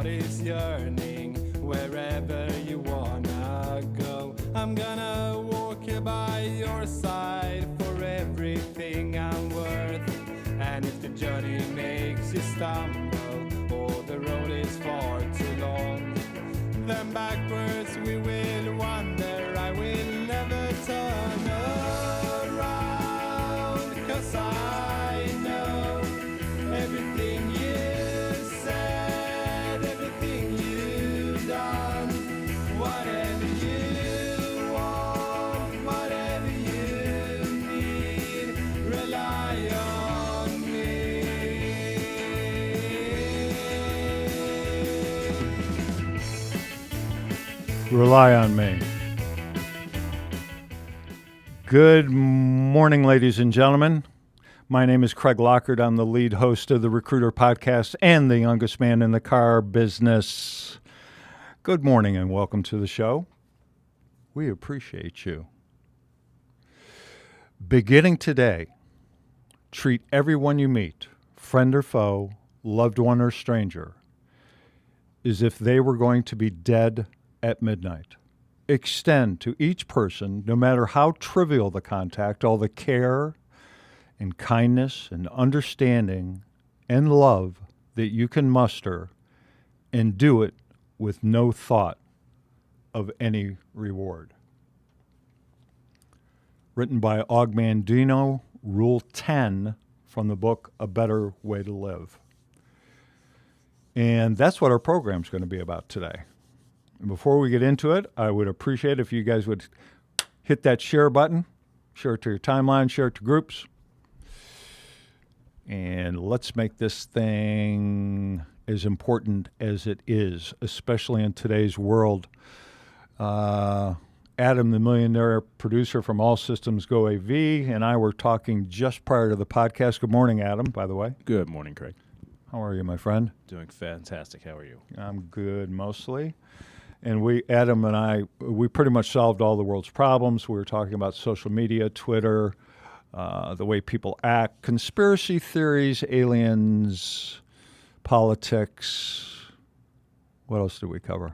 body's yearning wherever you wanna go. I'm gonna walk by your side for everything I'm worth. And if the journey makes you stumble or the road is far too long, then backwards we will wander. I will never turn around, 'cause I know everything you said, everything you've done, whatever you want, whatever you need, rely on me. Rely on me. Good morning, ladies and gentlemen. My name is Craig Lockhart. I'm the lead host of the Recruiter Podcast and the youngest man in the car business. Good morning and welcome to the show. We appreciate you. Beginning today, treat everyone you meet, friend or foe, loved one or stranger, as if they were going to be dead at midnight. Extend to each person, no matter how trivial the contact, all the care and kindness and understanding and love that you can muster, and do it with no thought of any reward. Written by Og Mandino, Rule 10 from the book A Better Way to Live. And that's what our program's going to be about today. And before we get into it, I would appreciate if you guys would hit that share button, share it to your timeline, share it to groups. And let's make this thing as important as it is, especially in today's world. Adam, the millionaire producer from All Systems Go AV, and I were talking just prior to the podcast. Good morning, Adam, by the way. Good morning, Craig. How are you, my friend? Doing fantastic. How are you? I'm good, mostly. And Adam and I, we pretty much solved all the world's problems. We were talking about social media, Twitter, the way people act, conspiracy theories, aliens, politics. What else did we cover?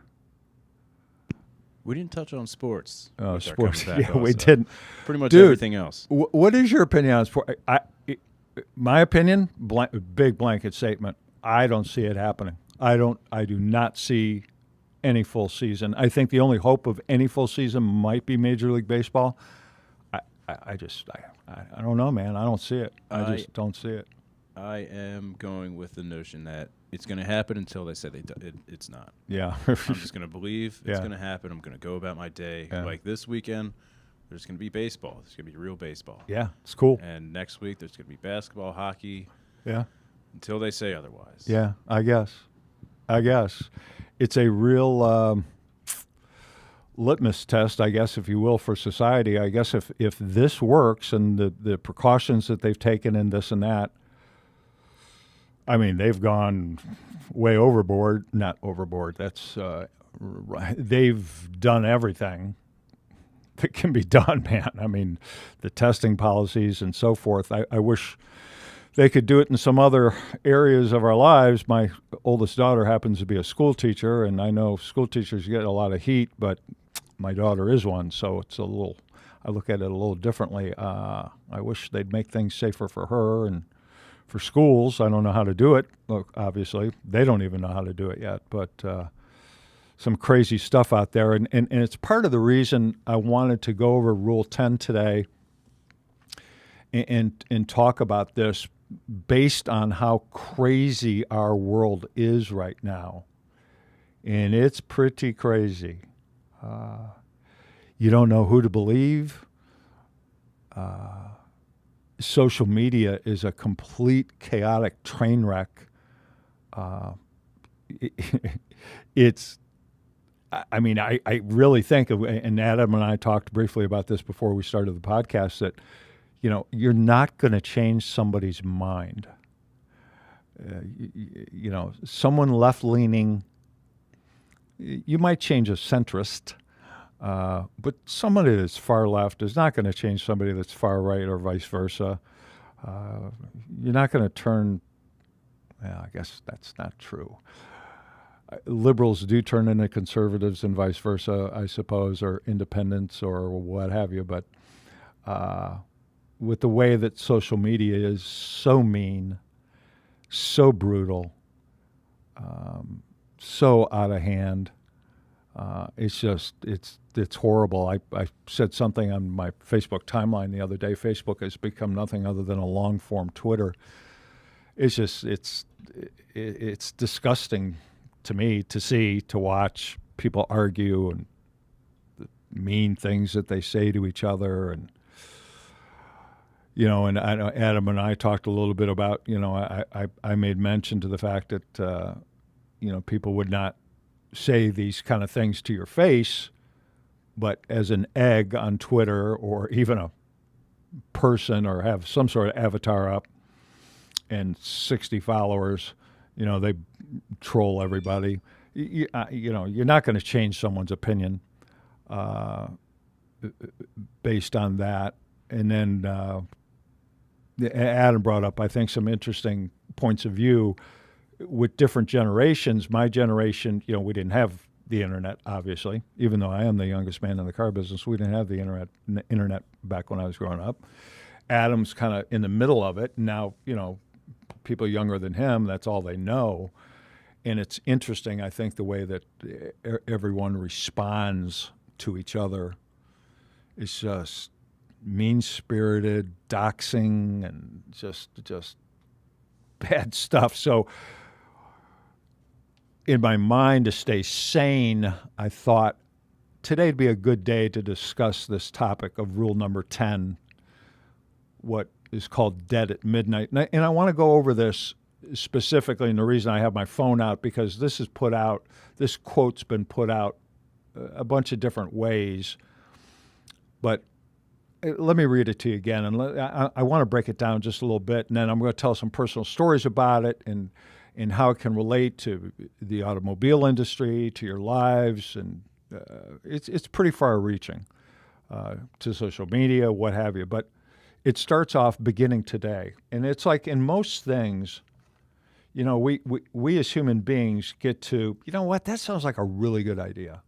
We didn't touch on sports. Oh, sports. Yeah, also. we didn't. Pretty much Dude, everything else. What is your opinion on sport? My opinion, big blanket statement. I don't see it happening. I do not see any full season. I think the only hope of any full season might be Major League Baseball. I don't know, man. I don't see it. I just don't see it. I am going with the notion that it's going to happen until they say it's not. Yeah. I'm just going to believe it's Yeah. going to happen. I'm going to go about my day. Yeah. Like this weekend, there's going to be baseball. There's going to be real baseball. Yeah, it's cool. And next week, there's going to be basketball, hockey. Yeah. Until they say otherwise. Yeah, I guess. It's a real litmus test, I guess, if you will, for society. I guess if this works and the precautions that they've taken and this and that, I mean, they've gone way overboard. Not overboard. That's they've done everything that can be done, man. I mean, the testing policies and so forth. I wish they could do it in some other areas of our lives. My oldest daughter happens to be a school teacher, and I know school teachers get a lot of heat, but my daughter is one, so it's I look at it a little differently. I wish they'd make things safer for her and for schools. I don't know how to do it. Look, obviously, they don't even know how to do it yet, but some crazy stuff out there. And it's part of the reason I wanted to go over Rule 10 today and talk about this based on how crazy our world is right now. And it's pretty crazy. You don't know who to believe. Social media is a complete chaotic train wreck. It's, I mean, I really think, and Adam and I talked briefly about this before we started the podcast, that, you know, you're not going to change somebody's mind. You know, someone left-leaning, you might change a centrist, but somebody that's far left is not going to change somebody that's far right or vice versa. You're not going to turn, well, I guess that's not true. liberals do turn into conservatives and vice versa, I suppose, or independents or what have you. But with the way that social media is so mean, so brutal, so out of hand, it's horrible. I said something on my Facebook timeline the other day. Facebook has become nothing other than a long form Twitter. It's disgusting to me to see, to watch people argue and the mean things that they say to each other. And, and I know Adam and I talked a little bit about, I made mention to the fact that, people would not say these kind of things to your face, but as an egg on Twitter or even a person, or have some sort of avatar up and 60 followers, they troll everybody. You're not going to change someone's opinion based on that. And then Adam brought up, I think, some interesting points of view with different generations. My generation, we didn't have the internet, obviously, even though I am the youngest man in the car business. We didn't have the internet back when I was growing up. Adam's kind of in the middle of it. Now, people younger than him, that's all they know. And it's interesting, I think, the way that everyone responds to each other is just mean-spirited, doxing, and just bad stuff. So in my mind, to stay sane, I thought today'd be a good day to discuss this topic of rule number 10, what is called dead at midnight. And I want to go over this specifically, and the reason I have my phone out, because this quote's been put out a bunch of different ways. But let me read it to you again, and I want to break it down just a little bit, and then I'm going to tell some personal stories about it and how it can relate to the automobile industry, to your lives, and it's pretty far-reaching to social media, what have you. But it starts off beginning today, and it's like in most things, we as human beings get to, what, that sounds like a really good idea.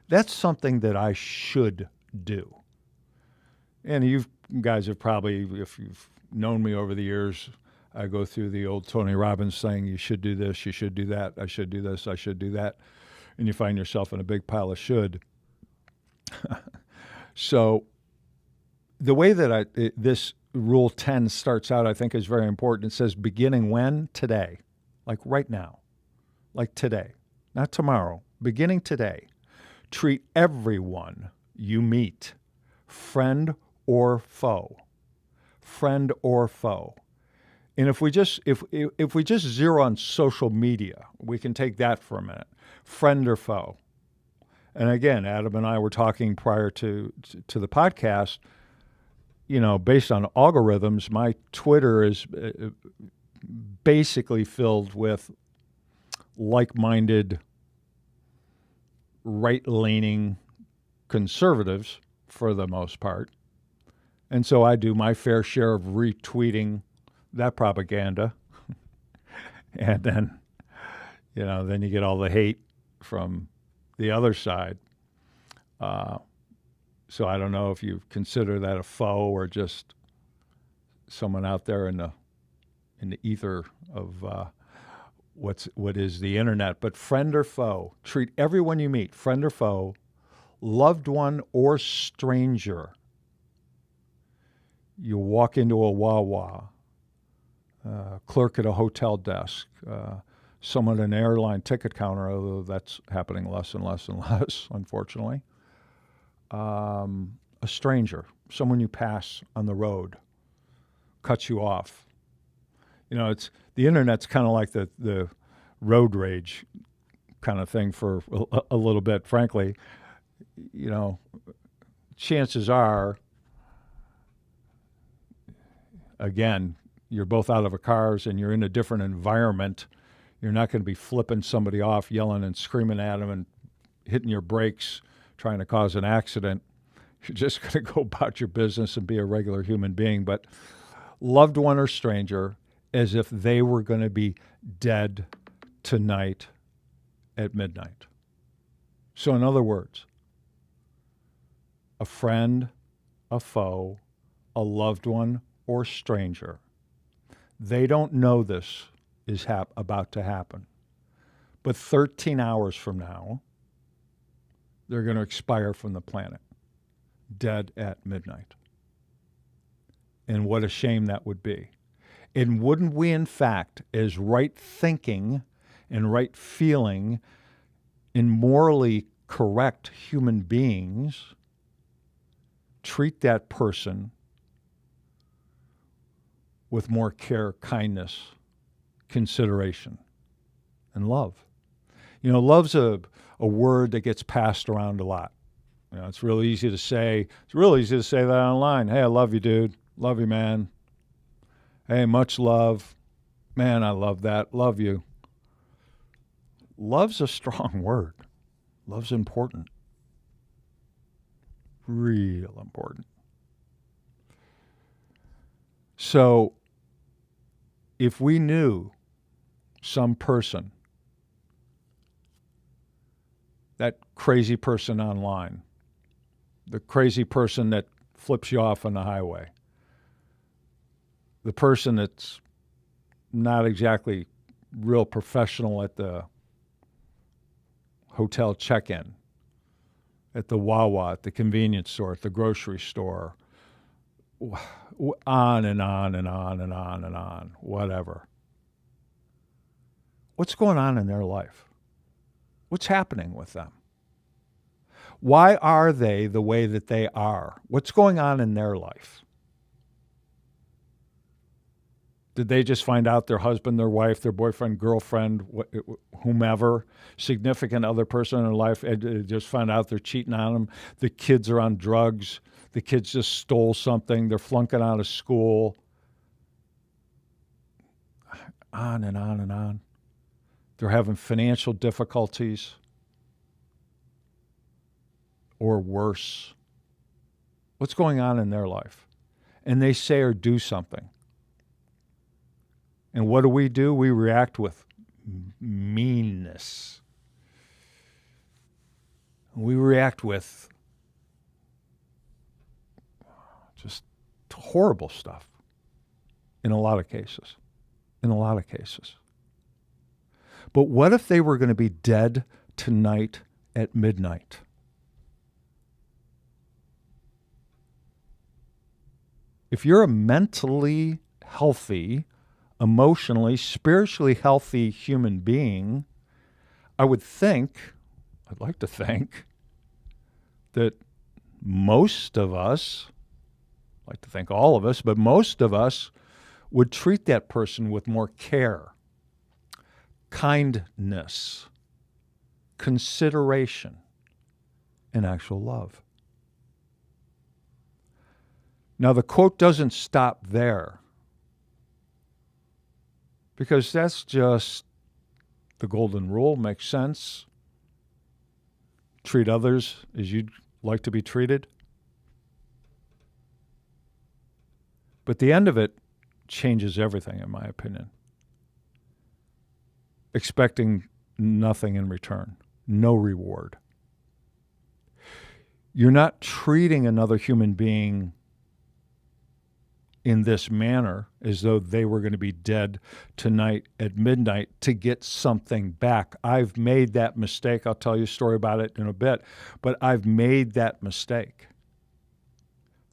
That's something that I should do. And you guys have probably, if you've known me over the years, I go through the old Tony Robbins saying, you should do this, you should do that, I should do this, I should do that. And you find yourself in a big pile of should. So the way that this Rule 10 starts out, I think, is very important. It says beginning when? Today. Like right now. Like today. Not tomorrow. Beginning today. Treat everyone you meet, friend or foe. Friend or foe. And if we just zero on social media, we can take that for a minute. Friend or foe. And again, Adam and I were talking prior to the podcast. Based on algorithms, my Twitter is basically filled with like-minded, right-leaning conservatives for the most part. And so I do my fair share of retweeting that propaganda. And then, then you get all the hate from the other side. So I don't know if you consider that a foe or just someone out there in the ether of what is the internet. But friend or foe, treat everyone you meet, friend or foe, loved one or stranger. You walk into a Wawa, clerk at a hotel desk, someone at an airline ticket counter, although that's happening less and less and less, unfortunately. A stranger, someone you pass on the road, cuts you off. It's the internet's kind of like the road rage kind of thing for a little bit. Frankly, chances are, again, you're both out of cars and you're in a different environment. You're not going to be flipping somebody off, yelling and screaming at them and hitting your brakes, trying to cause an accident. You're just going to go about your business and be a regular human being. But loved one or stranger, as if they were going to be dead tonight at midnight. So in other words, a friend, a foe, a loved one, or stranger, they don't know this is about to happen. But 13 hours from now, they're going to expire from the planet, dead at midnight. And what a shame that would be. And wouldn't we, in fact, as right thinking and right feeling and morally correct human beings, treat that person with more care, kindness, consideration, and love? You know, love's a word that gets passed around a lot. You know, it's really easy to say. It's really easy to say that online. Hey, I love you, dude. Love you, man. Hey, much love. Man, I love that. Love you. Love's a strong word. Love's important. Real important. So, if we knew some person, that crazy person online, the crazy person that flips you off on the highway, the person that's not exactly real professional at the hotel check-in, at the Wawa, at the convenience store, at the grocery store, on and on and on and on and on, whatever. What's going on in their life? What's happening with them? Why are they the way that they are? What's going on in their life? Did they just find out their husband, their wife, their boyfriend, girlfriend, whomever, significant other person in their life, just found out they're cheating on them? The kids are on drugs. The kids just stole something. They're flunking out of school. On and on and on. They're having financial difficulties or worse. What's going on in their life? And they say or do something. And what do? We react with meanness. We react with just horrible stuff in a lot of cases. In a lot of cases. But what if they were going to be dead tonight at midnight? If you're a mentally healthy, emotionally, spiritually healthy human being, I'd like to think, that most of us, I'd like to think all of us, but most of us would treat that person with more care, kindness, consideration, and actual love. Now, the quote doesn't stop there, because that's just the golden rule, makes sense. Treat others as you'd like to be treated. But the end of it changes everything, in my opinion. Expecting nothing in return, no reward. You're not treating another human being in this manner as though they were going to be dead tonight at midnight to get something back. I've made that mistake. I'll tell you a story about it in a bit, but I've made that mistake.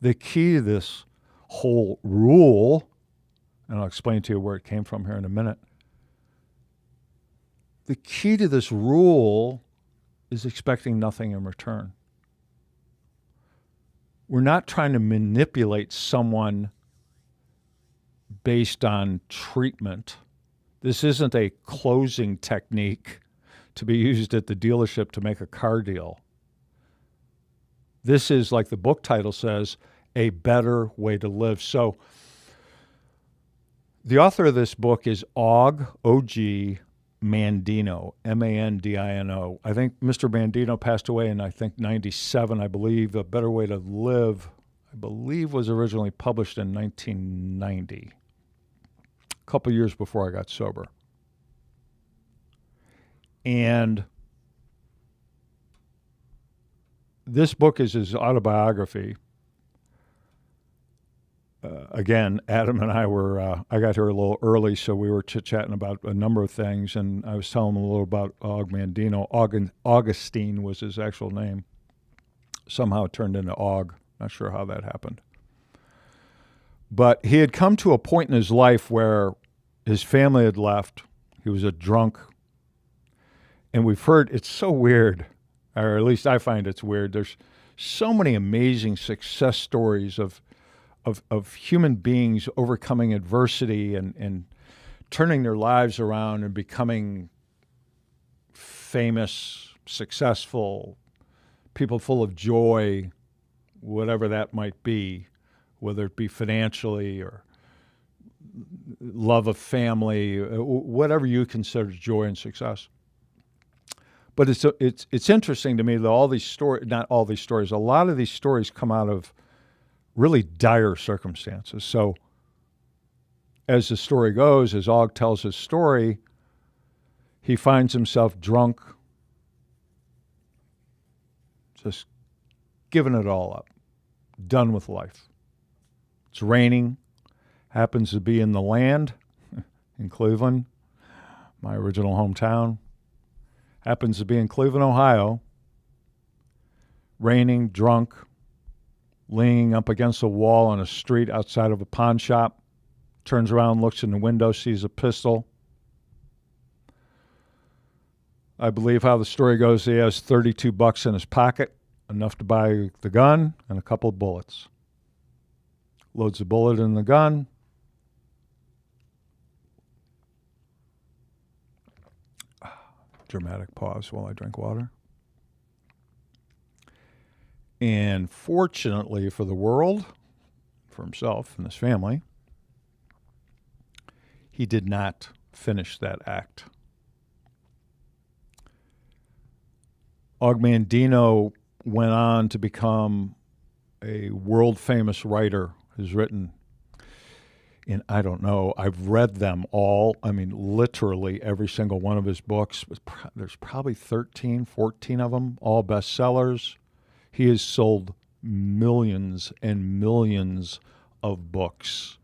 The key to this whole rule, and I'll explain to you where it came from here in a minute. The key to this rule is expecting nothing in return. We're not trying to manipulate someone based on treatment. This isn't a closing technique to be used at the dealership to make a car deal. This is, like the book title says, a better way to live. So the author of this book is Og, O-G, Mandino, M-A-N-D-I-N-O. I think Mr. Mandino passed away in, 97, I believe. A Better Way to Live, I believe, was originally published in 1990, a couple years before I got sober. And this book is his autobiography. Again, Adam and I I got here a little early, so we were chit-chatting about a number of things, and I was telling him a little about Og Mandino. Augustine was his actual name. Somehow it turned into Og. Not sure how that happened. But he had come to a point in his life where his family had left. He was a drunk. And we've heard, it's so weird, or at least I find it's weird. There's so many amazing success stories of human beings overcoming adversity and turning their lives around and becoming famous, successful, people full of joy, whatever that might be, whether it be financially or love of family, whatever you consider joy and success. But it's interesting to me that all these stories, not all these stories, a lot of these stories come out of really dire circumstances. So as the story goes, as Og tells his story, he finds himself drunk, just giving it all up, done with life. It's raining, happens to be in the land in Cleveland, my original hometown. Happens to be in Cleveland, Ohio. Raining, drunk, leaning up against a wall on a street outside of a pawn shop. Turns around, looks in the window, sees a pistol. I believe how the story goes, he has $32 in his pocket, enough to buy the gun and a couple of bullets. Loads the bullet in the gun. Dramatic pause while I drink water. And fortunately for the world, for himself and his family, he did not finish that act. Og Mandino went on to become a world-famous writer. Has written in, I don't know, I've read them all. I mean, literally every single one of his books. There's probably 13, 14 of them, all bestsellers. He has sold millions and millions of books.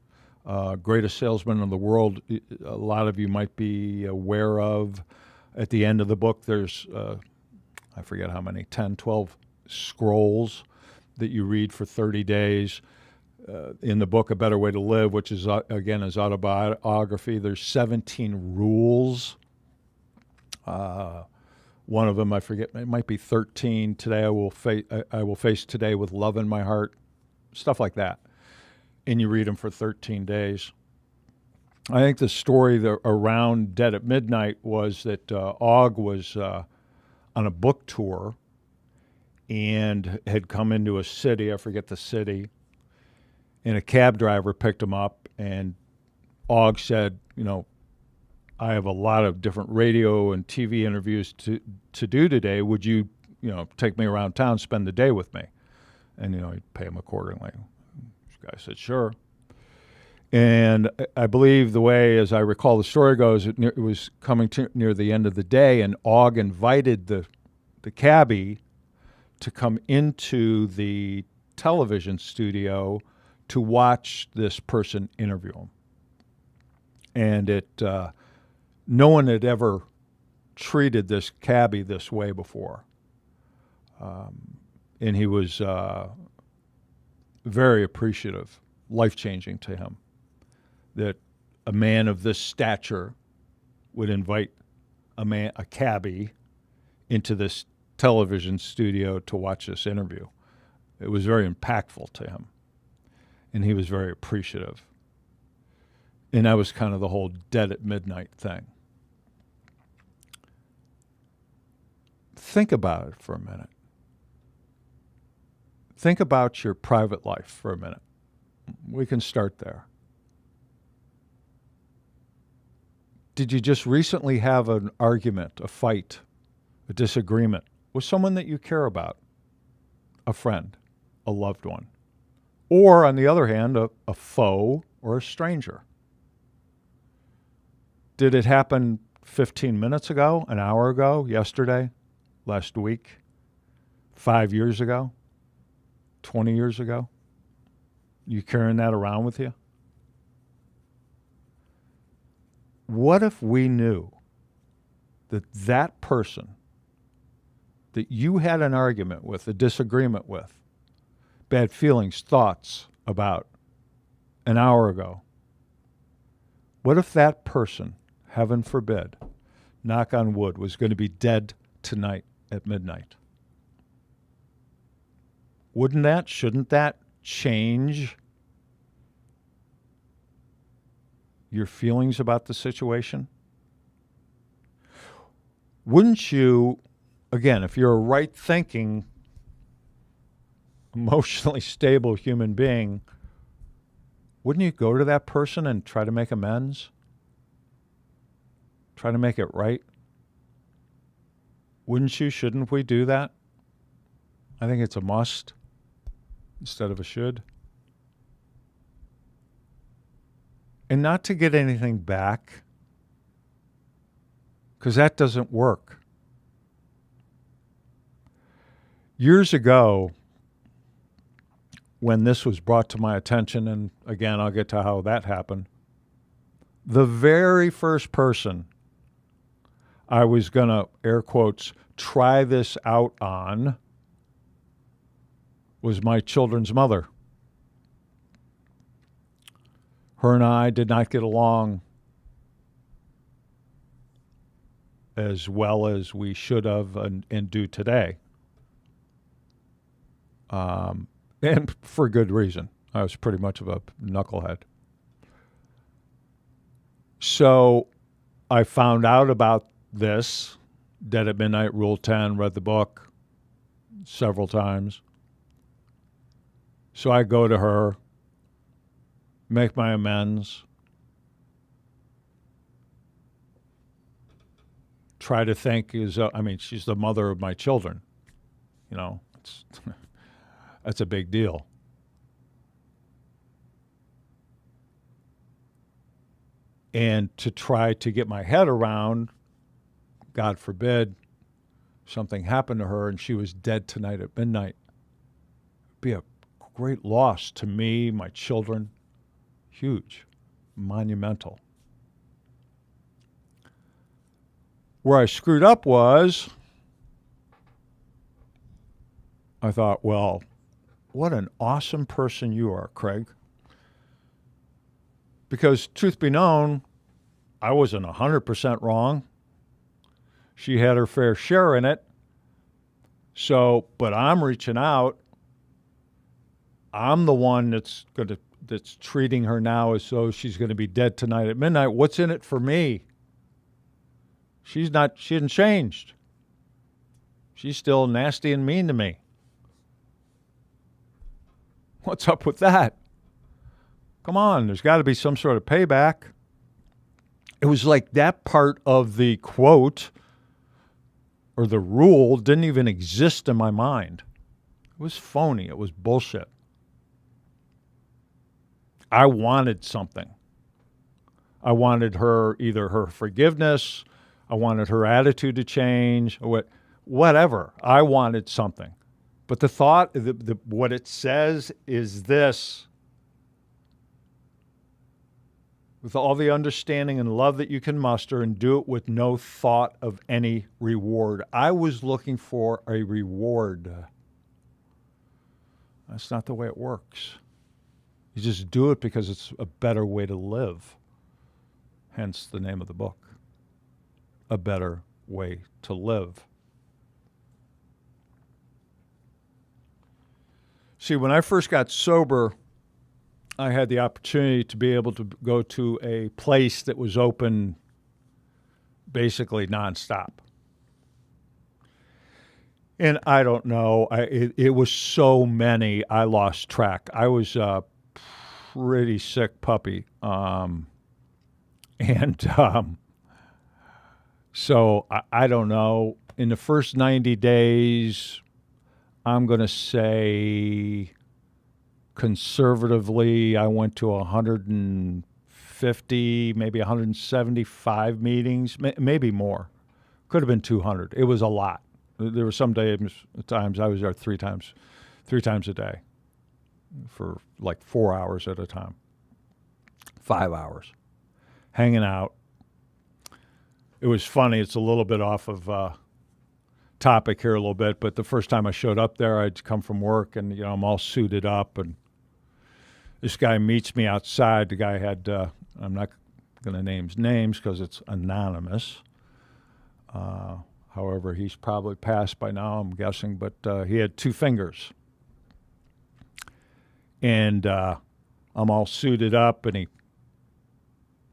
Greatest salesman in the world, a lot of you might be aware of. At the end of the book, there's, I forget how many, 10, 12 scrolls that you read for 30 days. In the book, A Better Way to Live, which is, again, his autobiography, there's 17 rules. One of them, I forget, it might be 13. Today I will face today with love in my heart, stuff like that. And you read them for 13 days. I think the story around Dead at Midnight was that Og was on a book tour and had come into a city, I forget the city, and a cab driver picked him up, and Og said, you know, I have a lot of different radio and TV interviews to do today. Would you, take me around town, spend the day with me? And, he'd pay him accordingly. This guy said, sure. And I believe the way, as I recall the story goes, it was coming near the end of the day, and Og invited the cabbie to come into the television studio to watch this person interview him. And no one had ever treated this cabbie this way before. And he was very appreciative, life-changing to him, that a man of this stature would invite a cabbie into this television studio to watch this interview. It was very impactful to him, and he was very appreciative. And that was kind of the whole Dead at Midnight thing. Think about it for a minute. Think about your private life for a minute. We can start there. Did you just recently have an argument, a fight, a disagreement with someone that you care about? A friend, a loved one. Or, on the other hand, a foe or a stranger. Did it happen 15 minutes ago, an hour ago, yesterday, last week, 5 years ago, 20 years ago? You carrying that around with you? What if we knew that that person that you had an argument with, a disagreement with, bad feelings, thoughts about an hour ago, what if that person, heaven forbid, knock on wood, was going to be dead tonight at midnight? Shouldn't that change your feelings about the situation? Wouldn't you, again, if you're a right-thinking, emotionally stable human being, wouldn't you go to that person and try to make amends? Try to make it right? Wouldn't you? Shouldn't we do that? I think it's a must instead of a should. And not to get anything back, because that doesn't work. Years ago, when this was brought to my attention, and again, I'll get to how that happened, the very first person I was going to, air quotes, try this out on was my children's mother. Her and I did not get along as well as we should have and do today. And for good reason. I was pretty much of a knucklehead. So I found out about this, Dead at Midnight, Rule 10, read the book several times. So I go to her, make my amends, try to think, she's the mother of my children. You know, that's a big deal. And to try to get my head around, God forbid, something happened to her and she was dead tonight at midnight, it'd be a great loss to me, my children. Huge, monumental. Where I screwed up was, I thought, well, what an awesome person you are, Craig. Because truth be known, I wasn't 100% wrong. She had her fair share in it. So, but I'm reaching out. I'm the one that's treating her now as though she's going to be dead tonight at midnight. What's in it for me? She hasn't changed. She's still nasty and mean to me. What's up with that? Come on, there's got to be some sort of payback. It was like that part of the quote or the rule didn't even exist in my mind. It was phony. It was bullshit. I wanted something. I wanted either her forgiveness, I wanted her attitude to change, or whatever. I wanted something. But the thought, what it says is this: with all the understanding and love that you can muster, and do it with no thought of any reward. I was looking for a reward. That's not the way it works. You just do it because it's a better way to live. Hence the name of the book. A Better Way to Live. See, when I first got sober, I had the opportunity to be able to go to a place that was open basically nonstop. And I don't know, it was so many, I lost track. I was a pretty sick puppy. So I don't know. In the first 90 days, I'm going to say conservatively, I went to 150 150, maybe 175 meetings, maybe more. Could have been 200. It was a lot. There were some times I was there three times a day for like 4 hours at a time, 5 hours, hanging out. It was funny. It's a little bit off of topic here a little bit, but the first time I showed up there, I'd come from work and, I'm all suited up, and this guy meets me outside. The guy had, I'm not going to name names because it's anonymous. However, he's probably passed by now, I'm guessing, but he had 2 fingers. And I'm all suited up, and he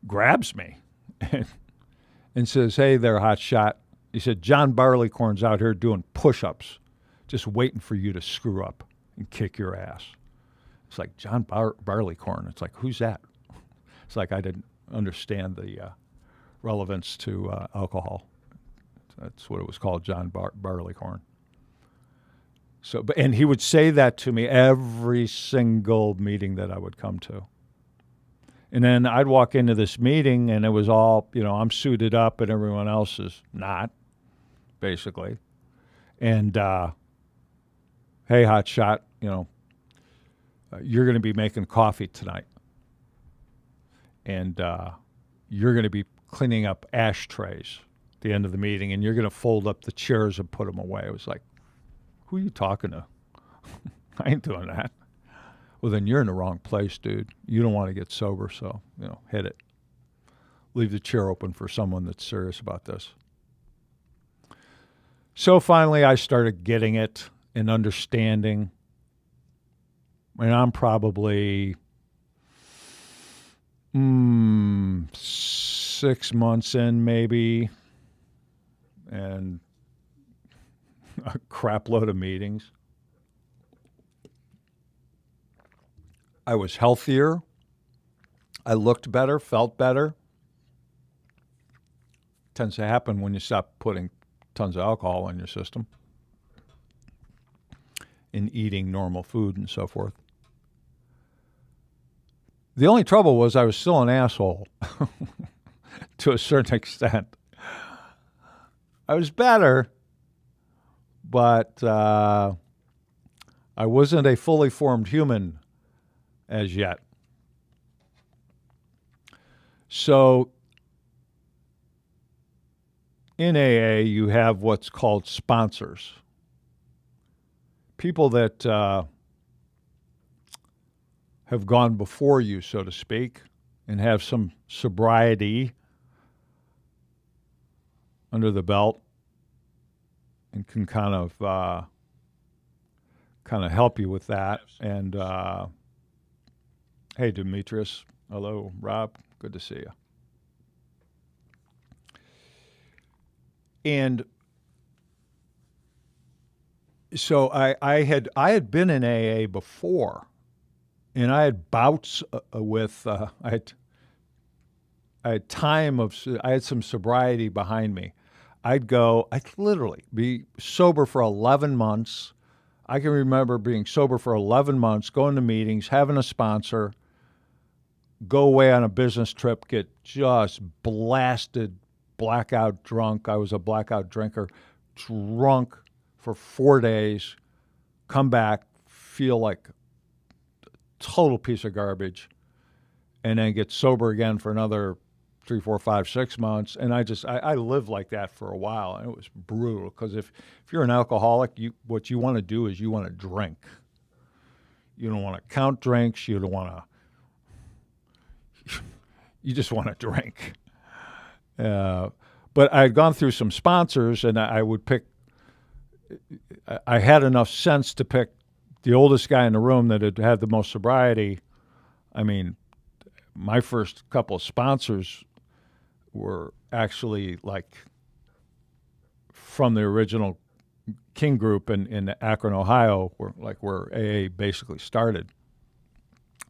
grabs me and says, "Hey there, hotshot." He said, "John Barleycorn's out here doing push-ups, just waiting for you to screw up and kick your ass." It's like, John Barleycorn. It's like, who's that? It's like I didn't understand the relevance to alcohol. That's what it was called, John Barleycorn. So, and he would say that to me every single meeting that I would come to. And then I'd walk into this meeting, and it was all, I'm suited up, and everyone else is not, basically. And, hey, hotshot, you're going to be making coffee tonight. And you're going to be cleaning up ashtrays at the end of the meeting, and you're going to fold up the chairs and put them away. It was like, who are you talking to? I ain't doing that. Well, then you're in the wrong place, dude. You don't want to get sober, so, hit it. Leave the chair open for someone that's serious about this. So finally I started getting it and understanding. And I'm probably 6 months in, maybe, and a crap load of meetings. I was healthier. I looked better, felt better. Tends to happen when you stop putting tons of alcohol in your system and eating normal food and so forth. The only trouble was I was still an asshole to a certain extent. I was better, but I wasn't a fully formed human as yet. So in AA, you have what's called sponsors. People that have gone before you, so to speak, and have some sobriety under the belt and can kind of help you with that. And hey, Demetrius. Hello, Rob. Good to see you. And so I had been in AA before, and I had bouts with I had some sobriety behind me. I'd literally be sober for 11 months. I can remember being sober for 11 months, going to meetings, having a sponsor, go away on a business trip, get just blasted, blackout drunk. I was a blackout drinker, drunk for 4 days, come back, feel like a total piece of garbage, and then get sober again for another 3, 4, 5, 6 months. And I lived like that for a while, and it was brutal because if you're an alcoholic, what you want to do is you want to drink. You don't want to count drinks. You don't want to. You just want to drink. But I had gone through some sponsors, and I would pick. I had enough sense to pick the oldest guy in the room that had had the most sobriety. I mean, my first couple of sponsors were actually like from the original King Group in Akron, Ohio, where AA basically started.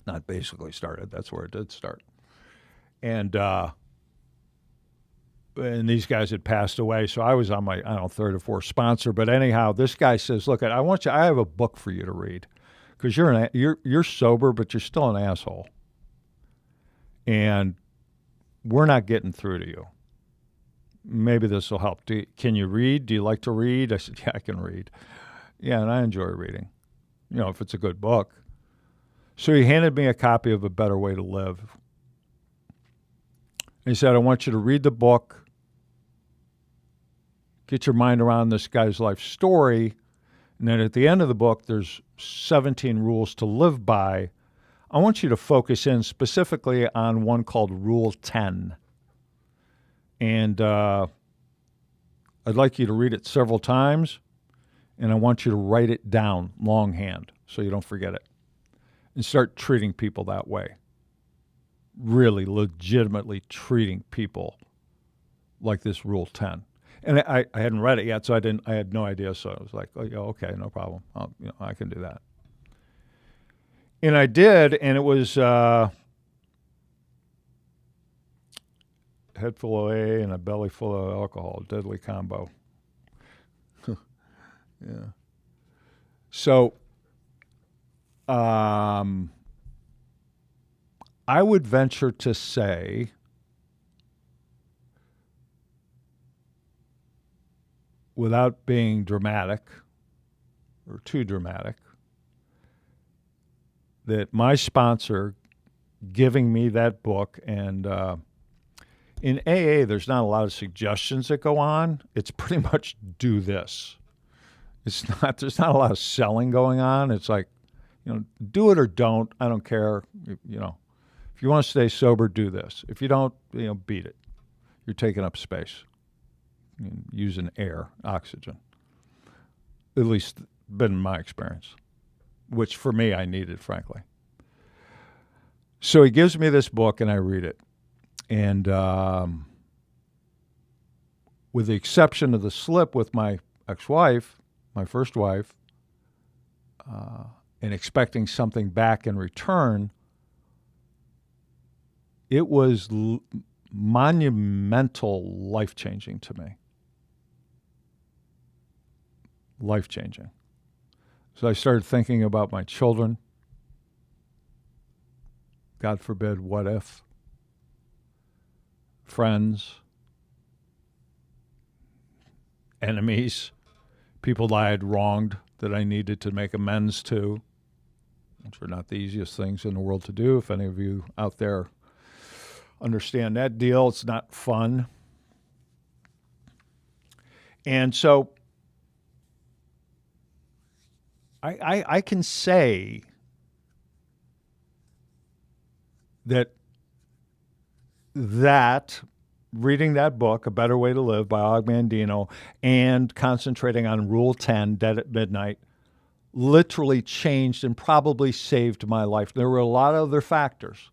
Not basically started, that's where it did start. And these guys had passed away, so I was on my, third or fourth sponsor. But anyhow, this guy says, "Look, I have a book for you to read, because you're sober, but you're still an asshole. And we're not getting through to you. Maybe this will help. Can you read? Do you like to read? I said, yeah, I can read. Yeah, and I enjoy reading, if it's a good book. So he handed me a copy of A Better Way to Live. He said, I want you to read the book, get your mind around this guy's life story, and then at the end of the book, there's 17 rules to live by. I want you to focus in specifically on one called Rule 10. And I'd like you to read it several times, and I want you to write it down longhand so you don't forget it. And start treating people that way. Really legitimately treating people like this Rule 10. And I hadn't read it yet, so I had no idea. So I was like, oh, yeah, okay, no problem. I can do that. And I did, and it was head full of A and a belly full of alcohol, deadly combo. Yeah. So, I would venture to say without being dramatic or too dramatic, that my sponsor giving me that book, and in AA, there's not a lot of suggestions that go on. It's pretty much do this. There's not a lot of selling going on. It's like, do it or don't. I don't care. If you want to stay sober, do this. If you don't, beat it. You're taking up space. Using air, oxygen. At least been my experience, which for me I needed, frankly. So he gives me this book and I read it. And with the exception of the slip with my ex-wife, my first wife, and expecting something back in return, it was monumental, life-changing to me. Life-changing. So I started thinking about my children. God forbid, what if? Friends, enemies, people I had wronged that I needed to make amends to, which are not the easiest things in the world to do. If any of you out there understand that deal, it's not fun. And so I can say that reading that book, A Better Way to Live by Og Mandino, and concentrating on Rule 10, Dead at Midnight, literally changed and probably saved my life. There were a lot of other factors,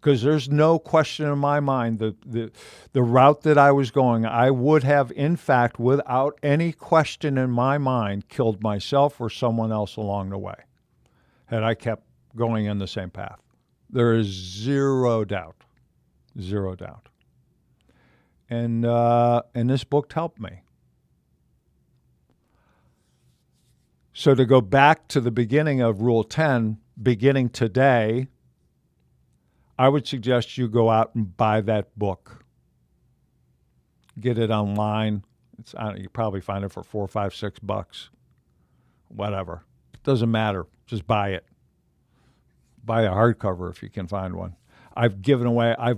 because there's no question in my mind the route that I was going, I would have, in fact, without any question in my mind, killed myself or someone else along the way, had I kept going in the same path. There is zero doubt. Zero doubt. And this book helped me. So to go back to the beginning of Rule 10, beginning today, I would suggest you go out and buy that book. Get it online. You probably find it for $4, $5, $6, whatever. It doesn't matter. Just buy it. Buy a hardcover if you can find one. I've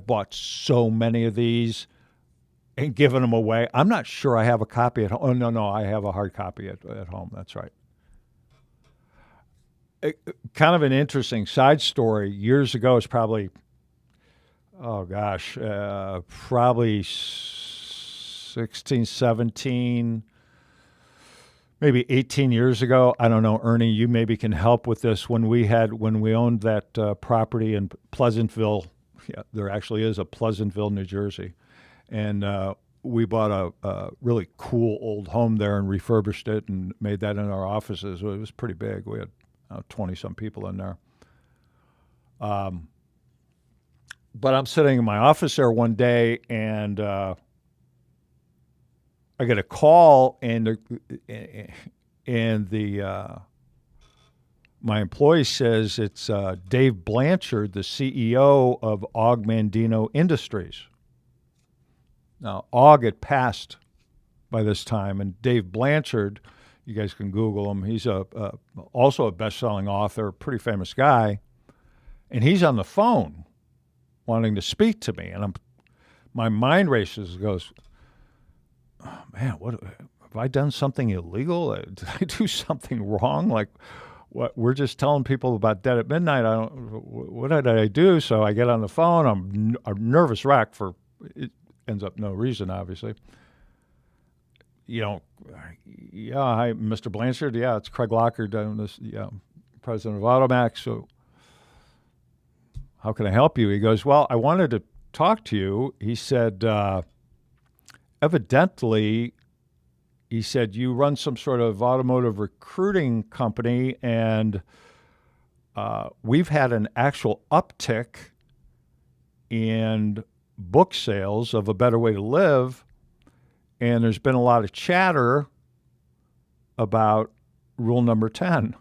bought so many of these and given them away. I'm not sure I have a copy at home. Oh, no, I have a hard copy at home. That's right. Kind of an interesting side story. Years ago, it's probably, probably 16, 17, maybe 18 years ago. I don't know, Ernie, you maybe can help with this. When we owned that property in Pleasantville, there actually is a Pleasantville, New Jersey, and we bought a really cool old home there and refurbished it and made that in our offices. It was pretty big. We had 20-some people in there. But I'm sitting in my office there one day, and I get a call, and my employee says it's Dave Blanchard, the CEO of Og Mandino Industries. Now, Og had passed by this time, and Dave Blanchard, you guys can Google him. He's also a best-selling author, pretty famous guy, and he's on the phone wanting to speak to me, and my mind races and goes, oh, man, what have I done something illegal? Did I do something wrong? Like, what? We're just telling people about Dead at Midnight. What did I do? So I get on the phone. I'm a nervous wreck for it. Ends up no reason, obviously. Yeah, hi, Mr. Blanchard. Yeah, it's Craig Locker, president of AutoMax. So how can I help you? He goes, well, I wanted to talk to you. He said, evidently, he said, you run some sort of automotive recruiting company, and we've had an actual uptick in book sales of A Better Way to Live, and there's been a lot of chatter about rule number 10.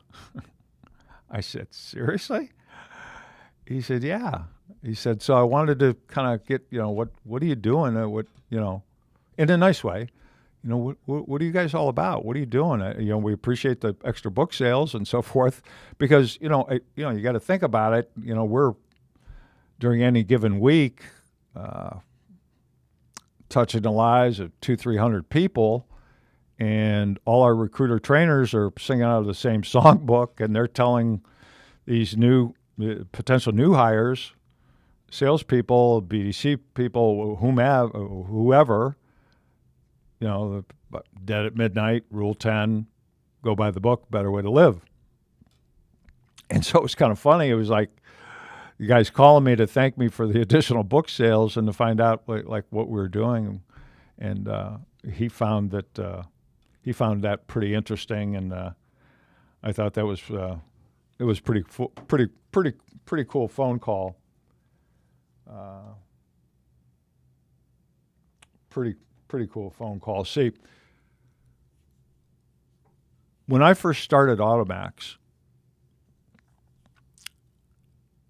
I said, seriously? He said, yeah. He said, so I wanted to kind of get, what are you doing? In a nice way. What are you guys all about? What are you doing? We appreciate the extra book sales and so forth, because, you got to think about it. We're, during any given week, touching the lives of 200-300 people, and all our recruiter trainers are singing out of the same songbook, and they're telling these potential new hires, salespeople, BDC people, whoever, Dead at Midnight, Rule 10, go by the book, Better Way to Live. And so it was kind of funny. It was like, you guys calling me to thank me for the additional book sales and to find out like what we were doing, and he found that pretty interesting, and I thought that was it was pretty cool phone call. Pretty cool phone call. See, when I first started AutoMax,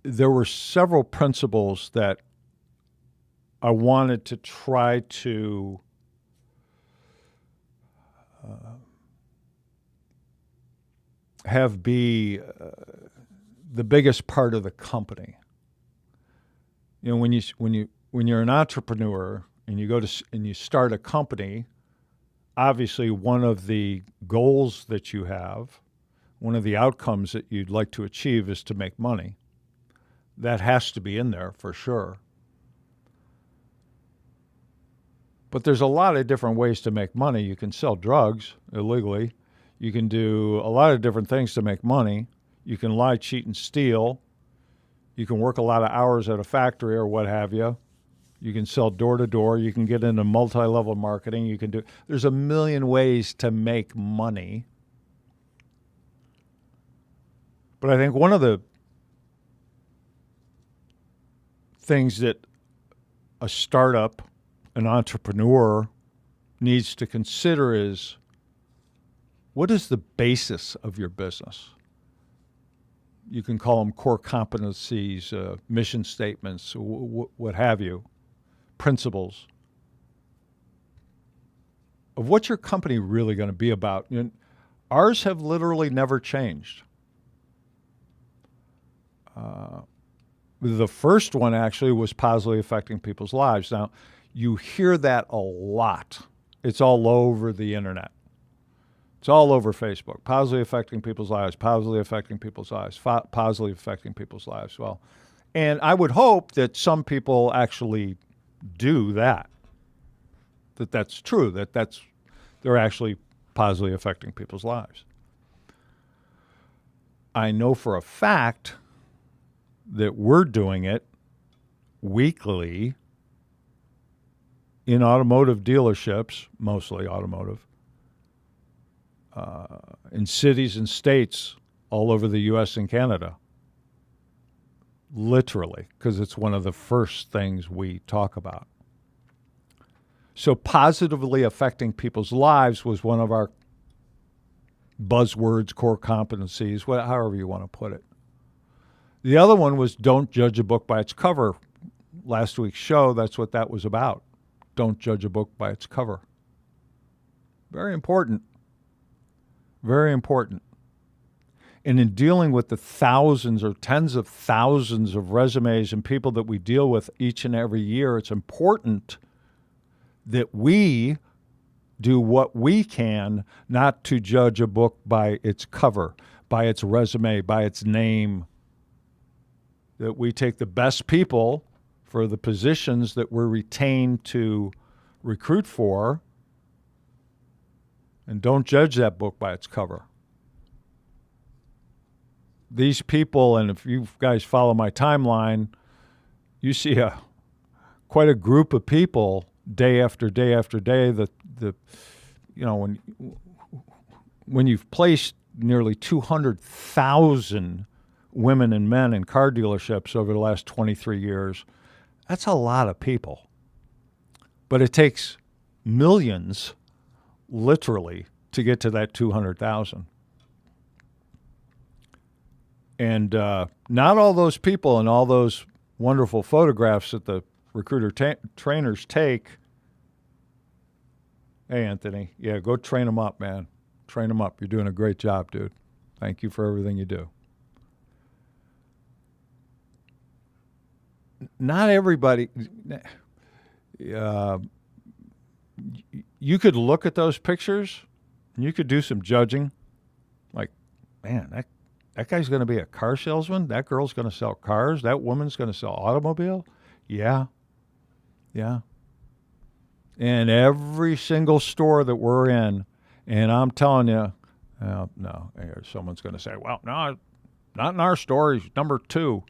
there were several principles that I wanted to try to have be the biggest part of the company. When you're an entrepreneur and you start a company, obviously one of the goals that you have, one of the outcomes that you'd like to achieve is to make money. That has to be in there for sure. But there's a lot of different ways to make money. You can sell drugs illegally. You can do a lot of different things to make money. You can lie, cheat, and steal. You can work a lot of hours at a factory or what have you. You can sell door to door. You can get into multi-level marketing. There's a million ways to make money. But I think one of the things that a startup, an entrepreneur needs to consider is, what is the basis of your business? You can call them core competencies, mission statements, what have you, principles of what's your company really going to be about. Ours have literally never changed. The first one actually was positively affecting people's lives. Now, you hear that a lot. It's all over the internet. It's all over Facebook. Positively affecting people's lives, positively affecting people's lives, positively affecting people's lives. Well, and I would hope that some people actually do that. That's true, they're actually positively affecting people's lives. I know for a fact that we're doing it weekly in automotive dealerships, mostly automotive, in cities and states all over the U.S. and Canada. Literally, because it's one of the first things we talk about. So positively affecting people's lives was one of our buzzwords, core competencies, however you want to put it. The other one was don't judge a book by its cover. Last week's show, that's what that was about. don't judge a book by its cover. Very important. Very important. And in dealing with the thousands or tens of thousands of resumes and people that we deal with each and every year, it's important that we do what we can not to judge a book by its cover, by its resume, by its name. That we take the best people for the positions that we're retained to recruit for, and don't judge that book by its cover. These people, and if you guys follow my timeline, you see quite a group of people day after day after day. When you've placed nearly 200,000 women and men in car dealerships over the last 23 years, that's a lot of people. But it takes millions, literally, to get to that 200,000. And not all those people and all those wonderful photographs that the recruiter trainers take. Hey, Anthony, yeah, go train them up, man. Train them up. You're doing a great job, dude. Thank you for everything you do. Not everybody. You could look at those pictures and you could do some judging. Like, man, that guy's going to be a car salesman. That girl's going to sell cars. That woman's going to sell automobile. Yeah. And every single store that we're in, and I'm telling you, no, someone's going to say, well, no, not in our store. He's number 2.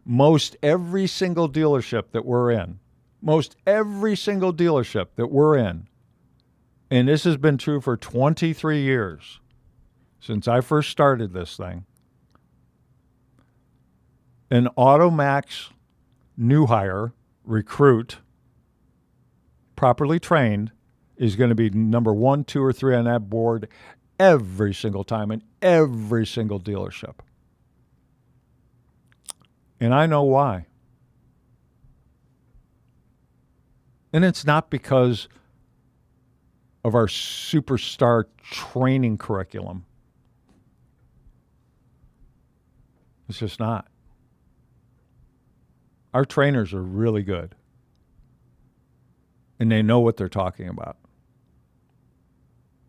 Most every single dealership that we're in, and this has been true for 23 years, since I first started this thing, an AutoMax new hire recruit, properly trained, is going to be number 1, 2, or 3 on that board every single time in every single dealership. And I know why. And it's not because of our superstar training curriculum. It's just not. Our trainers are really good. And they know what they're talking about.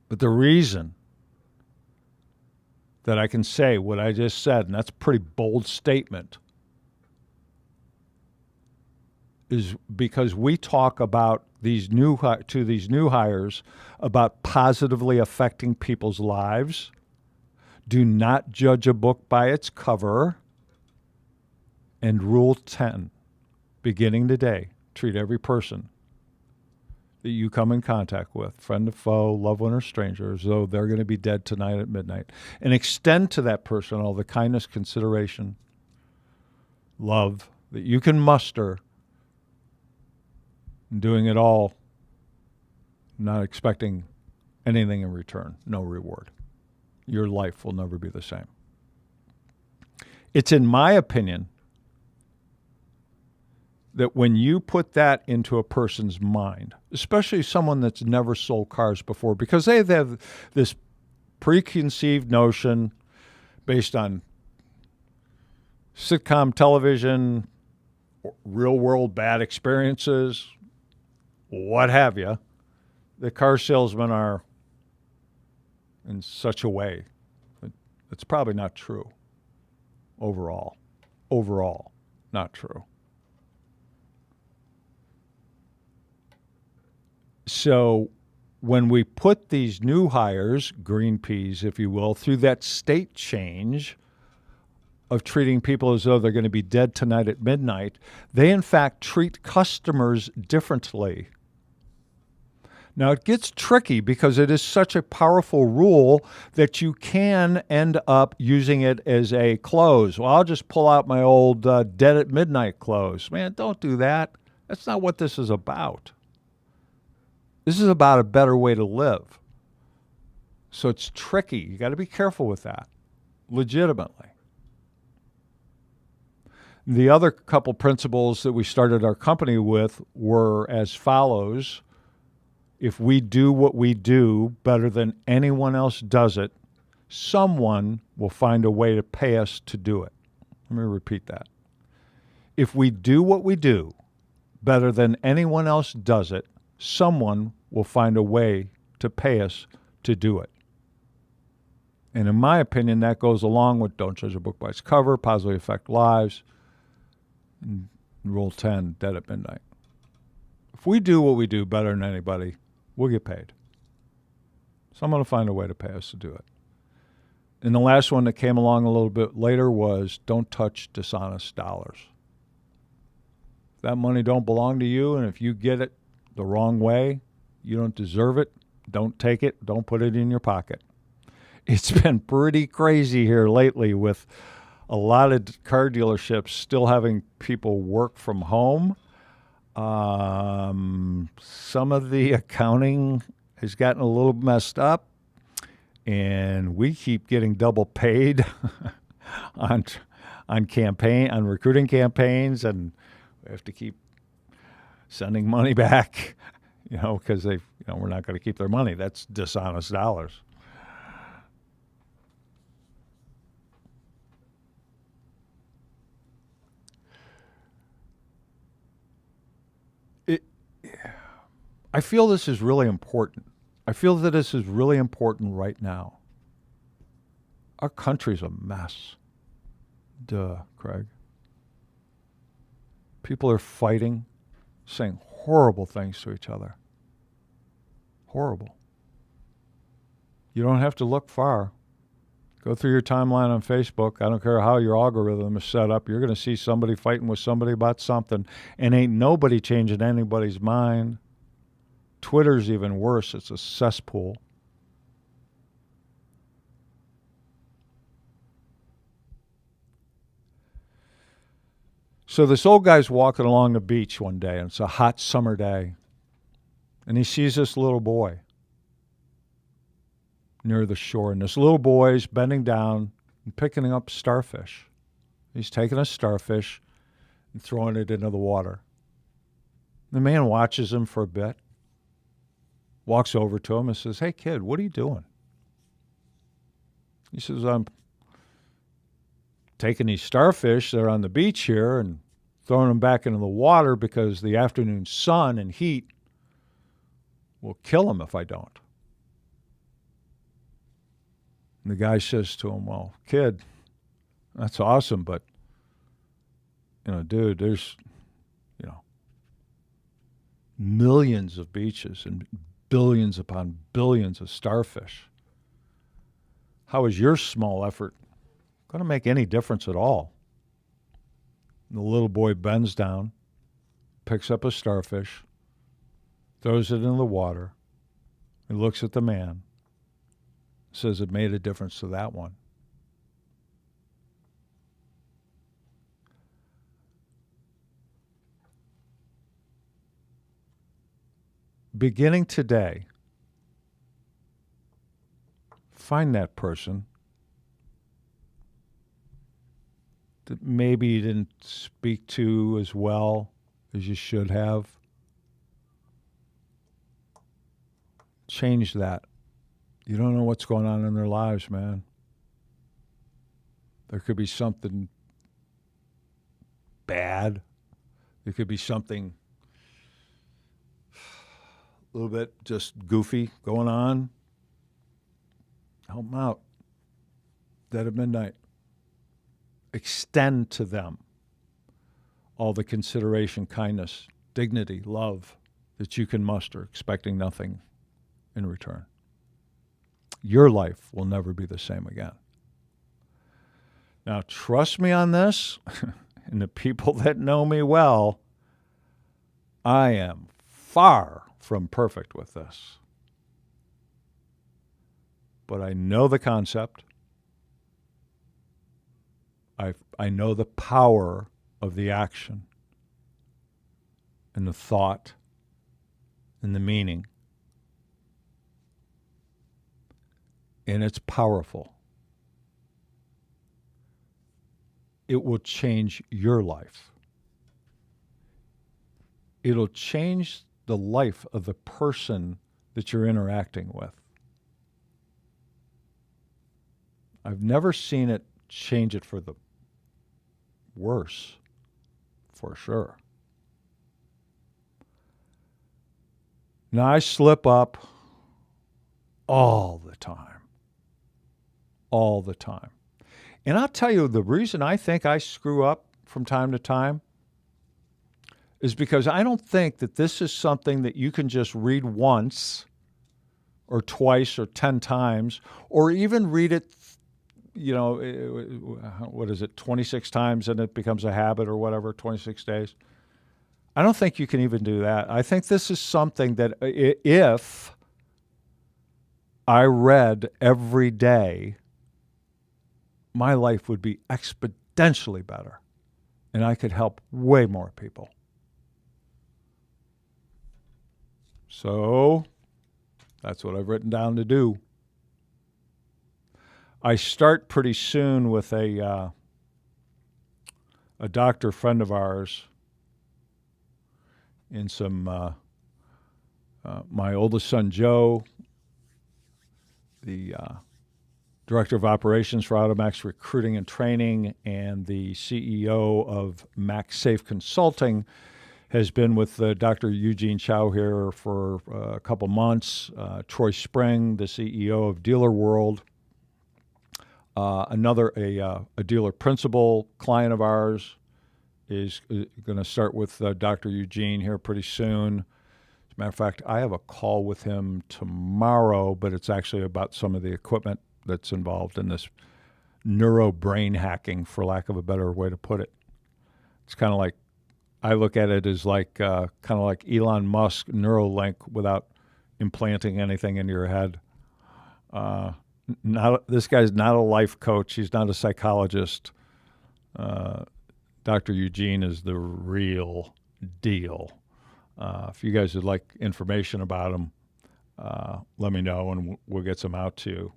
But the reason that I can say what I just said, and that's a pretty bold statement, is because we talk about these new hires about positively affecting people's lives. Do not judge a book by its cover. And Rule 10, beginning today, treat every person that you come in contact with, friend or foe, loved one or stranger, as though they're going to be dead tonight at midnight. And extend to that person all the kindness, consideration, love that you can muster, and doing it all, not expecting anything in return, no reward. Your life will never be the same. It's in my opinion that when you put that into a person's mind, especially someone that's never sold cars before, because they have this preconceived notion based on sitcom television, real-world bad experiences, what have you, that car salesmen are in such a way. It's probably not true overall. Overall, not true. So when we put these new hires, green peas, if you will, through that state change of treating people as though they're going to be dead tonight at midnight, they in fact treat customers differently. Now, it gets tricky because it is such a powerful rule that you can end up using it as a close. Well, I'll just pull out my old dead at midnight close. Man, don't do that. That's not what this is about. This is about a better way to live. So it's tricky. You got to be careful with that, legitimately. The other couple principles that we started our company with were as follows. If we do what we do better than anyone else does it, someone will find a way to pay us to do it. Let me repeat that. If we do what we do better than anyone else does it, someone will find a way to pay us to do it. And in my opinion, that goes along with don't judge a book by its cover, positively affect lives, and Rule 10, dead at midnight. If we do what we do better than anybody, we'll get paid. Someone will find a way to pay us to do it. And the last one that came along a little bit later was don't touch dishonest dollars. If that money don't belong to you, and if you get it the wrong way, you don't deserve it, don't take it, don't put it in your pocket. It's been pretty crazy here lately with a lot of car dealerships still having people work from home. Some of the accounting has gotten a little messed up, and we keep getting double paid on recruiting campaigns, and we have to keep sending money back, because we're not going to keep their money. That's dishonest dollars. I feel this is really important. I feel that this is really important right now. Our country's a mess. Duh, Craig. People are fighting, saying horrible things to each other. Horrible. You don't have to look far. Go through your timeline on Facebook. I don't care how your algorithm is set up. You're going to see somebody fighting with somebody about something, and ain't nobody changing anybody's mind. Twitter's even worse. It's a cesspool. So this old guy's walking along the beach one day, and it's a hot summer day, and he sees this little boy near the shore, and this little boy's bending down and picking up starfish. He's taking a starfish and throwing it into the water. The man watches him for a bit, walks over to him and says, "Hey, kid, what are you doing?" He says, "I'm taking these starfish that are on the beach here and throwing them back into the water because the afternoon sun and heat will kill them if I don't." And the guy says to him, "Well, kid, that's awesome, but, dude, there's, millions of beaches and billions upon billions of starfish. How is your small effort going to make any difference at all?" And the little boy bends down, picks up a starfish, throws it in the water, and looks at the man, says it made a difference to that one. Beginning today, find that person that maybe you didn't speak to as well as you should have. Change that. You don't know what's going on in their lives, man. There could be something bad. There could be something a little bit just goofy going on. Help them out. Dead at midnight. Extend to them all the consideration, kindness, dignity, love that you can muster, expecting nothing in return. Your life will never be the same again. Now, trust me on this, and the people that know me well, I am far from perfect with this. But I know the concept. I know the power of the action and the thought and the meaning. And it's powerful. it will change your life. It'll change the life of the person that you're interacting with. I've never seen it change it for the worse, for sure. Now, I slip up all the time. All the time. And I'll tell you, the reason I think I screw up from time to time is because I don't think that this is something that you can just read once or twice or 10 times, or even read it, what is it, 26 times and it becomes a habit or whatever, 26 days. I don't think you can even do that. I think this is something that if I read every day, my life would be exponentially better and I could help way more people. So that's what I've written down to do. I start pretty soon with a doctor friend of ours in some, my oldest son, Joe, the director of operations for AutoMax recruiting and training, and the CEO of MaxSafe Consulting, has been with Dr. Eugene Chow here for a couple months. Troy Spring, the CEO of Dealer World, a dealer principal client of ours, is going to start with Dr. Eugene here pretty soon. As a matter of fact, I have a call with him tomorrow, but it's actually about some of the equipment that's involved in this neuro brain hacking, for lack of a better way to put it. It's kind of like, I look at it as like kind of like Elon Musk Neuralink without implanting anything into your head. This guy's not a life coach. He's not a psychologist. Dr. Eugene is the real deal. If you guys would like information about him, let me know and we'll get some out to you.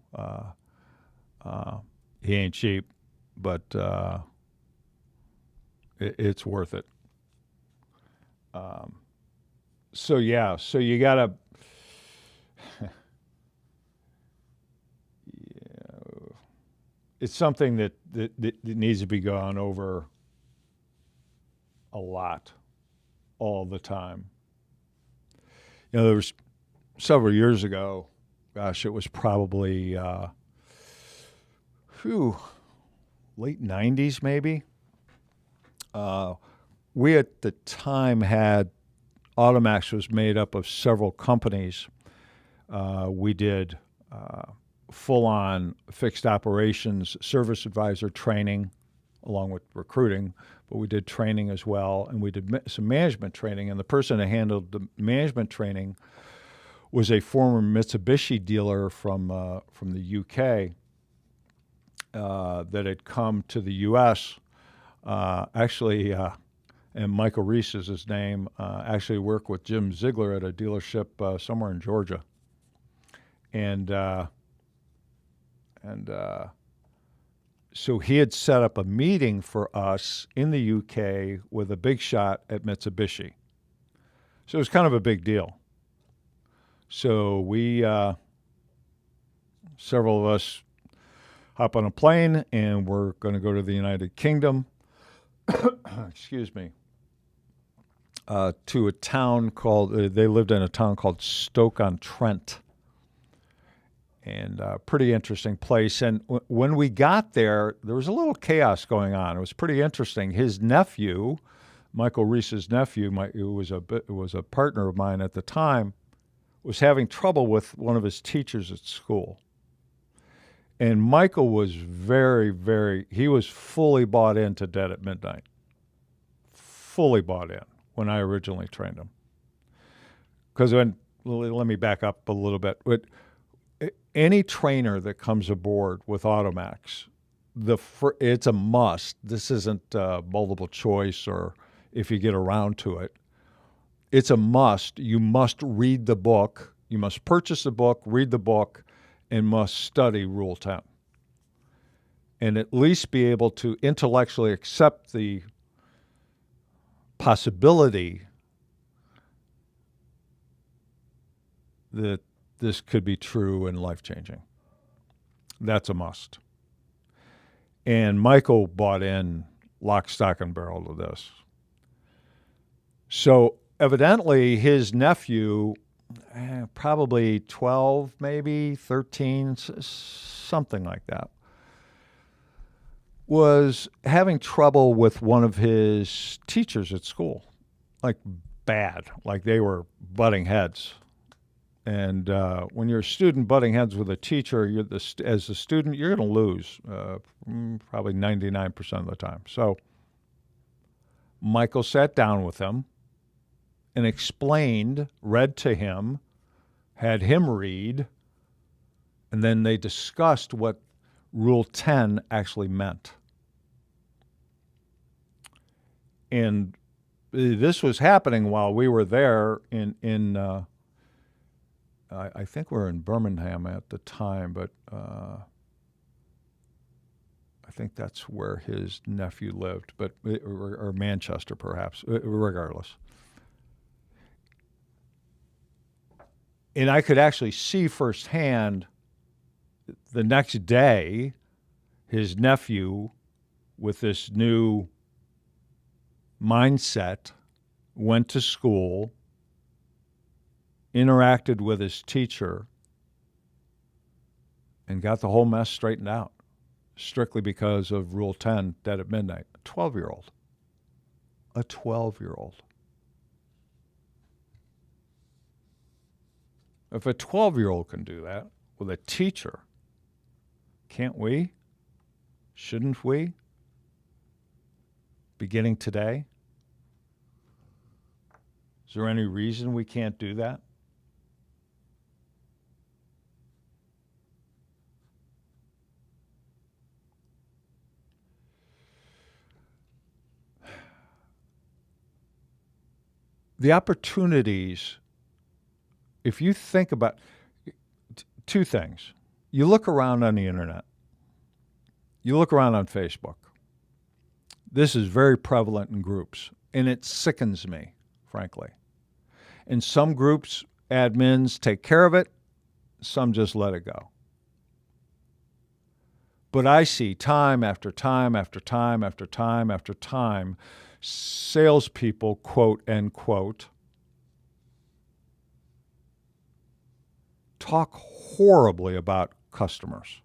He ain't cheap, but it's worth it. So you gotta, it's something that needs to be gone over a lot, all the time. There was several years ago, gosh, it was probably late 90s maybe. We at the time had, AutoMax was made up of several companies. We did full-on fixed operations service advisor training along with recruiting, but we did training as well, and we did some management training, and the person that handled the management training was a former Mitsubishi dealer from the UK that had come to the U.S. And Michael Reese is his name, actually worked with Jim Ziegler at a dealership somewhere in Georgia. So he had set up a meeting for us in the UK with a big shot at Mitsubishi. So it was kind of a big deal. So we, several of us, hop on a plane and we're going to go to the United Kingdom. Excuse me. To a town called, they lived in a town called Stoke-on-Trent. And pretty interesting place. And when we got there was a little chaos going on. It was pretty interesting. His nephew, Michael Reese's nephew, who was a partner of mine at the time, was having trouble with one of his teachers at school. And Michael was he was fully bought into Dead at Midnight. Fully bought in when I originally trained him. Because let me back up a little bit. Any trainer that comes aboard with AutoMax, it's a must. This isn't multiple choice or if you get around to it. It's a must. You must read the book. You must purchase the book, read the book, and must study Rule 10. and at least be able to intellectually accept the possibility that this could be true and life-changing. That's a must. And Michael bought in lock, stock, and barrel to this. So evidently his nephew, probably 12, maybe 13, something like that, was having trouble with one of his teachers at school, like bad, like they were butting heads. And when you're a student butting heads with a teacher, as a student, you're going to lose probably 99% of the time. So Michael sat down with him and explained, read to him, had him read, and then they discussed what Rule 10 actually meant. And this was happening while we were there I think we were in Birmingham at the time, but I think that's where his nephew lived, or Manchester perhaps, regardless. And I could actually see firsthand the next day his nephew, with this new mindset, went to school, interacted with his teacher, and got the whole mess straightened out, strictly because of Rule 10, dead at midnight. A 12-year-old. A 12-year-old. If a 12-year-old can do that with a teacher, can't we? Shouldn't we? Beginning today? Is there any reason we can't do that? The opportunities, if you think about two things. You look around on the internet. You look around on Facebook. This is very prevalent in groups, and it sickens me, frankly. In some groups, admins take care of it. Some just let it go. But I see time after time after time after time after time salespeople, quote, end quote, talk horribly about customers.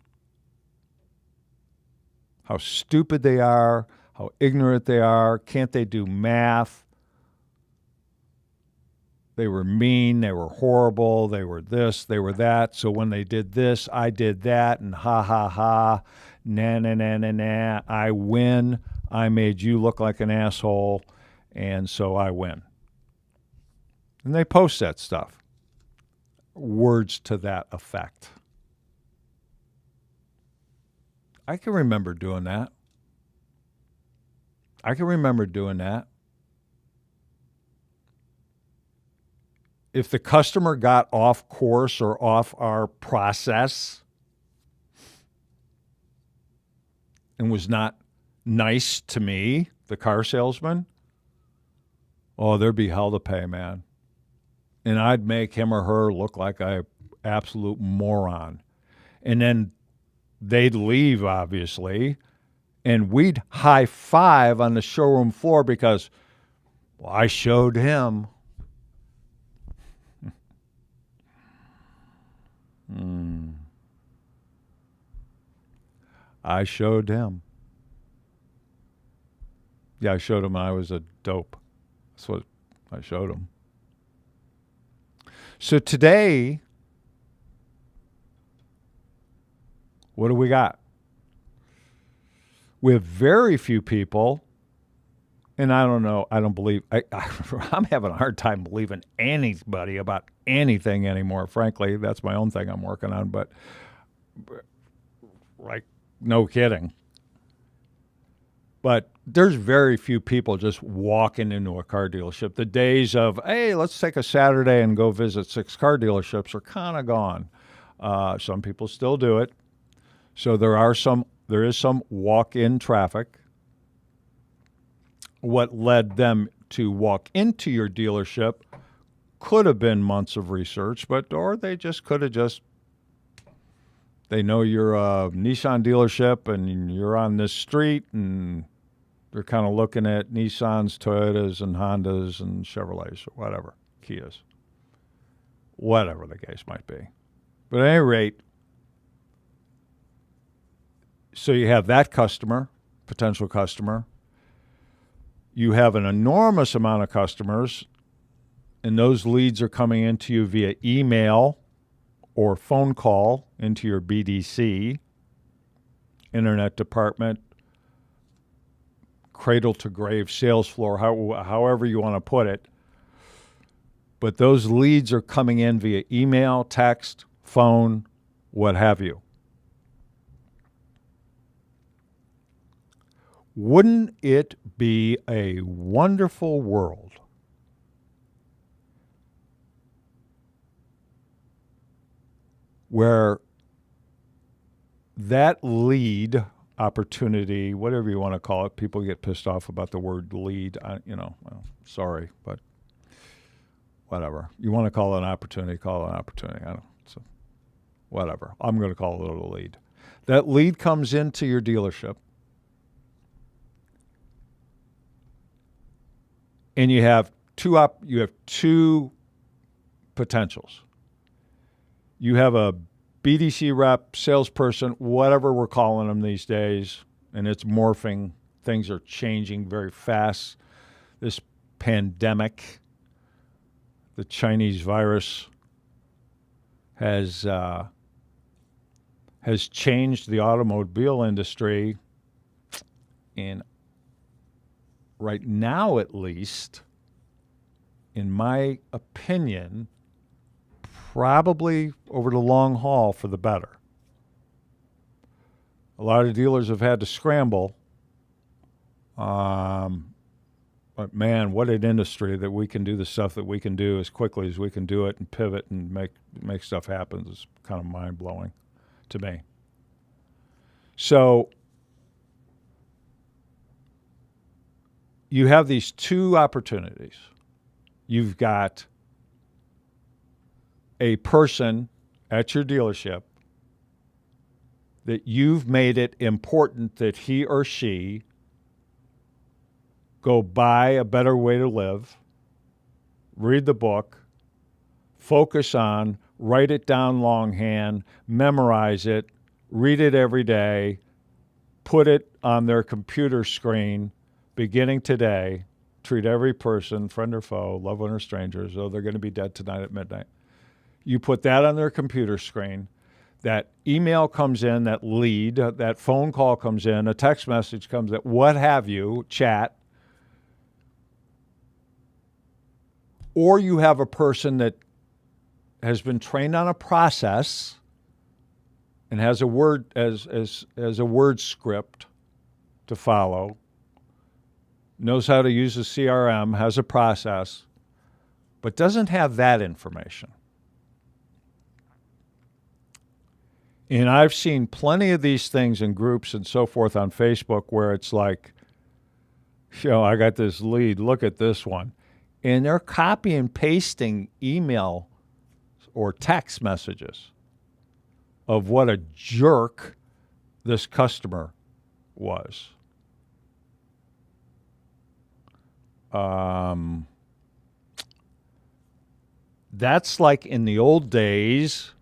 How stupid they are, how ignorant they are, can't they do math? They were mean, they were horrible, they were this, they were that. So when they did this, I did that, and ha, ha, ha, na, na, na, na, na, I win. I made you look like an asshole, and so I win. And they post that stuff. Words to that effect. I can remember doing that. If the customer got off course or off our process and was not nice to me, the car salesman, oh, there'd be hell to pay, man. And I'd make him or her look like an absolute moron. And then they'd leave, obviously, and we'd high five on the showroom floor because, well, I showed him. I showed him. Yeah, I showed him I was a dope. That's what I showed him. So today, what do we got? We have very few people, and I don't know, I don't believe, I'm having a hard time believing anybody about anything anymore, frankly. That's my own thing I'm working on, but like, no kidding. But there's very few people just walking into a car dealership. The days of, hey, let's take a Saturday and go visit 6 car dealerships are kind of gone. Some people still do it. So there are some There is some walk-in traffic. What led them to walk into your dealership could have been months of research, or they just could have they know you're a Nissan dealership and you're on this street, and they're kind of looking at Nissans, Toyotas, and Hondas, and Chevrolets, or whatever, Kias, whatever the case might be. But at any rate, so you have that customer, potential customer. You have an enormous amount of customers, and those leads are coming into you via email or phone call into your BDC, internet department, cradle to grave sales floor, however you want to put it. But those leads are coming in via email, text, phone, what have you. Wouldn't it be a wonderful world where that lead opportunity, whatever you want to call it, people get pissed off about the word lead, sorry, but whatever. You want to call it an opportunity, call it an opportunity. I don't, so whatever. I'm going to call it a lead. That lead comes into your dealership, and you have two potentials. You have a BDC rep, salesperson, whatever we're calling them these days, and it's morphing. Things are changing very fast. This pandemic, the Chinese virus, has changed the automobile industry, and right now, at least, in my opinion, probably over the long haul for the better. A lot of dealers have had to scramble. But man, what an industry that we can do the stuff that we can do as quickly as we can do it and pivot and make stuff happen is kind of mind-blowing to me. So you have these two opportunities. You've got a person at your dealership that you've made it important that he or she go buy A Better Way to Live, read the book, focus on, write it down longhand, memorize it, read it every day, put it on their computer screen beginning today, treat every person, friend or foe, loved one or stranger, as though they're going to be dead tonight at midnight. You put that on their computer screen. That email comes in, that lead, that phone call comes in, a text message comes in, what have you, chat. Or you have a person that has been trained on a process and has a word as a word script to follow, knows how to use a CRM, has a process, but doesn't have that information. And I've seen plenty of these things in groups and so forth on Facebook where it's like, I got this lead, look at this one. And they're copy and pasting email or text messages of what a jerk this customer was. That's like in the old days.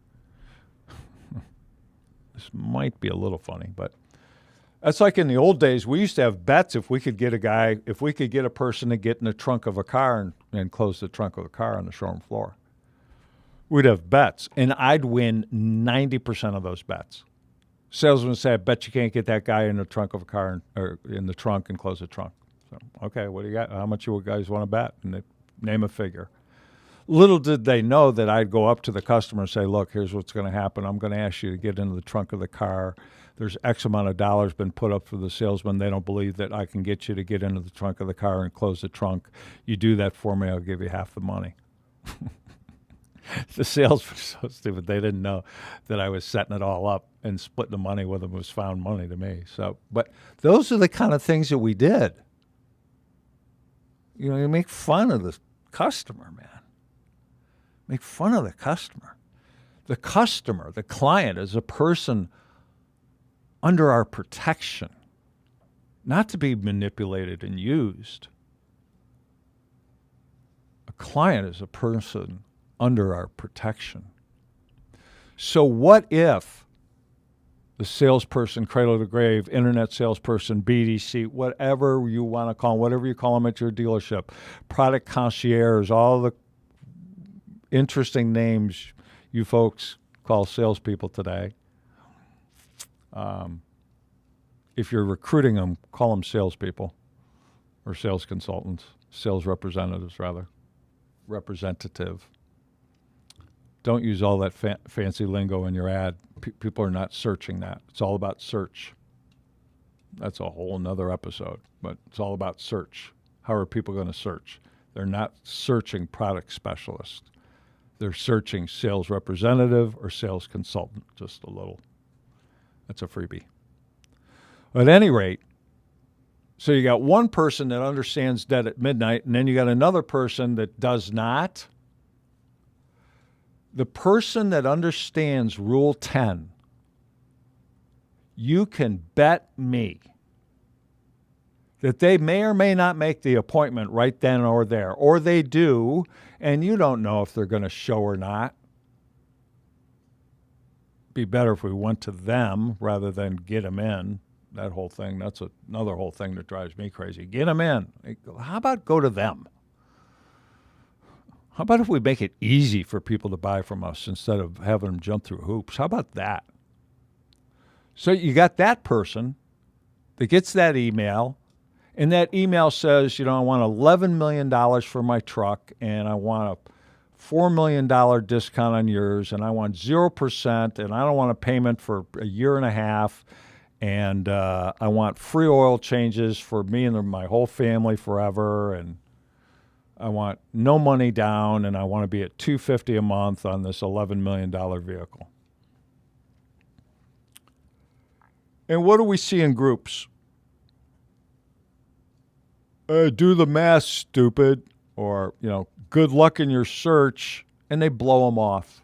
This might be a little funny, but that's like in the old days. We used to have bets if we could get a person to get in the trunk of a car and close the trunk of the car on the showroom floor. We'd have bets, and I'd win 90% of those bets. Salesman would say, I bet you can't get that guy in the trunk of a car or in the trunk and close the trunk. So, okay, what do you got? How much you guys want to bet? And they name a figure. Little did they know that I'd go up to the customer and say, look, here's what's going to happen. I'm going to ask you to get into the trunk of the car. There's X amount of dollars been put up for the salesman. They don't believe that I can get you to get into the trunk of the car and close the trunk. You do that for me, I'll give you half the money. The sales were so stupid. They didn't know that I was setting it all up and splitting the money with them was found money to me. So, but those are the kind of things that we did. You know, you make fun of the customer, man. Make fun of the customer. The customer, the client, is a person under our protection, not to be manipulated and used. A client is a person under our protection. So what if the salesperson, cradle to grave, internet salesperson, BDC, whatever you want to call them, whatever you call them at your dealership, product concierge, all the interesting names you folks call salespeople today. If you're recruiting them, call them salespeople or sales consultants, sales representatives, rather. Representative. Don't use all that fancy lingo in your ad. People are not searching that. It's all about search. That's a whole nother episode, but it's all about search. How are people going to search? They're not searching product specialist. They're searching sales representative or sales consultant, just a little. That's a freebie. At any rate, so you got one person that understands dead at midnight, and then you got another person that does not. The person that understands Rule 10, you can bet me that they may or may not make the appointment right then or there, or they do, and you don't know if they're going to show or not. Be better if we went to them rather than get them in. That whole thing, that's another whole thing that drives me crazy. Get them in. How about go to them? How about if we make it easy for people to buy from us instead of having them jump through hoops? How about that? So you got that person that gets that email, and that email says, you know, I want $11 million for my truck, and I want a $4 million discount on yours, and I want 0%, and I don't want a payment for a year and a half, and I want free oil changes for me and my whole family forever, and I want no money down, and I want to be at $250 a month on this $11 million vehicle. And what do we see in groups? Do the math, stupid, or, you know, good luck in your search, and they blow them off.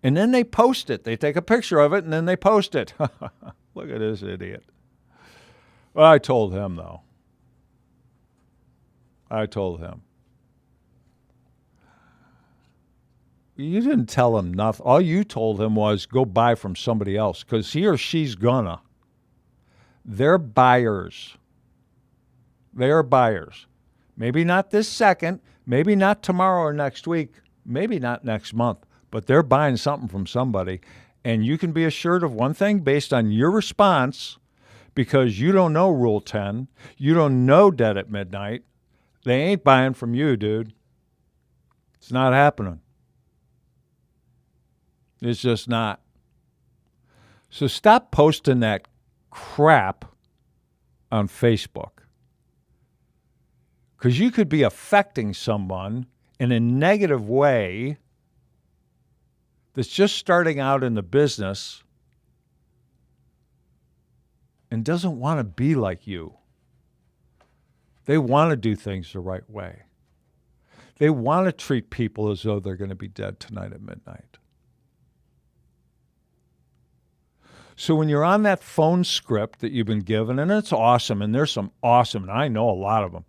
And then they post it. They take a picture of it, and then they post it. Look at this idiot. Well, I told him, though. I told him. You didn't tell him nothing. All you told him was go buy from somebody else because he or she's gonna. They're buyers. They are buyers. Maybe not this second, maybe not tomorrow or next week, maybe not next month, but they're buying something from somebody. And you can be assured of one thing based on your response, because you don't know Rule 10, you don't know dead at midnight. They ain't buying from you, dude. It's not happening. It's just not. So stop posting that crap on Facebook. Because you could be affecting someone in a negative way that's just starting out in the business and doesn't want to be like you. They want to do things the right way. They want to treat people as though they're going to be dead tonight at midnight. So when you're on that phone script that you've been given, and it's awesome, and there's some awesome, and I know a lot of them,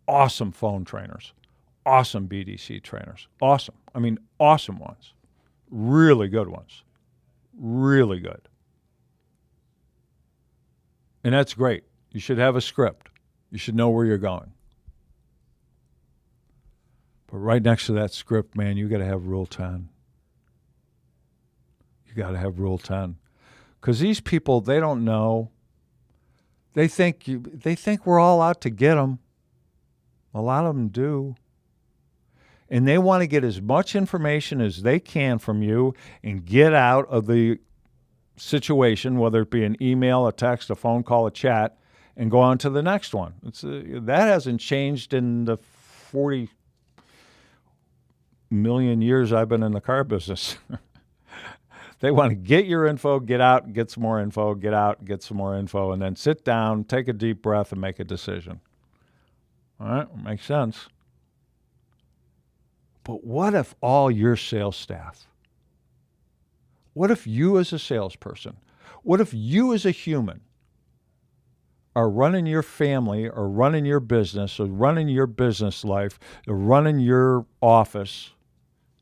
awesome phone trainers, awesome BDC trainers, awesome. I mean, awesome ones, really good ones, really good. And that's great. You should have a script. You should know where you're going. But right next to that script, man, you got to have Rule 10. You got to have Rule 10. Because these people, they don't know. They think we're all out to get them. A lot of them do. And they want to get as much information as they can from you and get out of the situation, whether it be an email, a text, a phone call, a chat, and go on to the next one. That hasn't changed in the million years I've been in the car business. They want to get your info, get out, get some more info, get out, get some more info, and then sit down, take a deep breath, and make a decision. All right, makes sense. But what if all your sales staff, what if you as a salesperson, what if you as a human are running your family or running your business or running your business life or running your office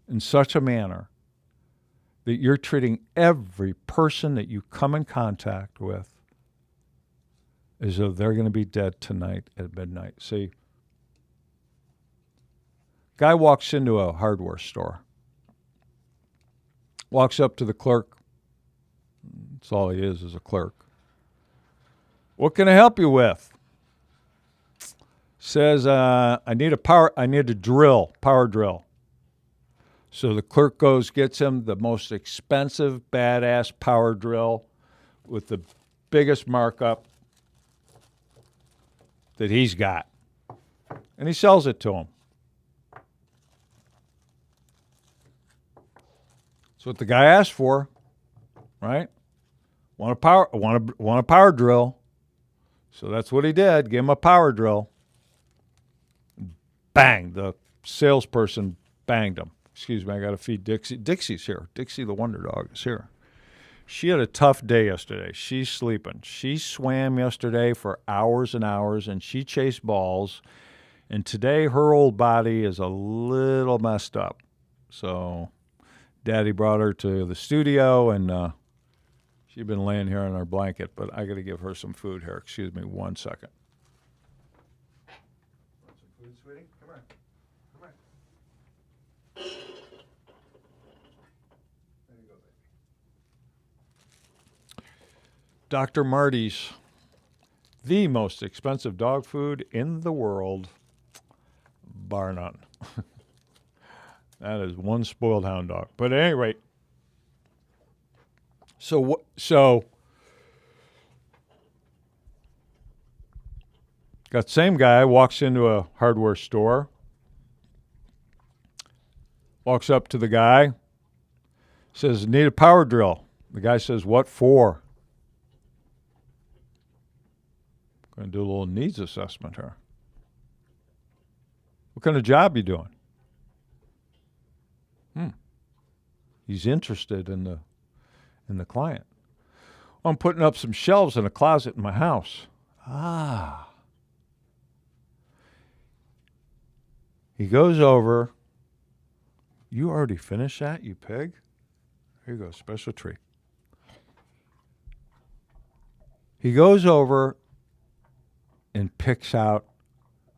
in such a manner that you're treating every person that you come in contact with as though they're going to be dead tonight at midnight? See, guy walks into a hardware store, walks up to the clerk. That's all he is a clerk. What can I help you with? Says, I need a power drill. So the clerk goes, gets him the most expensive, badass power drill with the biggest markup that he's got. And he sells it to him. That's what the guy asked for, right? Want a power drill. So that's what he did. Gave him a power drill. Bang! The salesperson banged him. Excuse me, I got to feed Dixie. Dixie's here. Dixie the Wonder Dog is here. She had a tough day yesterday. She's sleeping. She swam yesterday for hours and hours, and she chased balls. And today her old body is a little messed up. So Daddy brought her to the studio, and she's been laying here on her blanket, but I got to give her some food here. Excuse me 1 second. Want some food, sweetie? Come here. Come here. There you go, baby. Dr. Marty's, the most expensive dog food in the world, bar none. That is one spoiled hound dog. But at any rate, So got same guy walks into a hardware store, walks up to the guy, says, need a power drill. The guy says, what for? Going to do a little needs assessment here. What kind of job you doing? He's interested in the client. Well, I'm putting up some shelves in a closet in my house. Ah. He goes over. You already finished that, you pig? Here you go, special treat. He goes over and picks out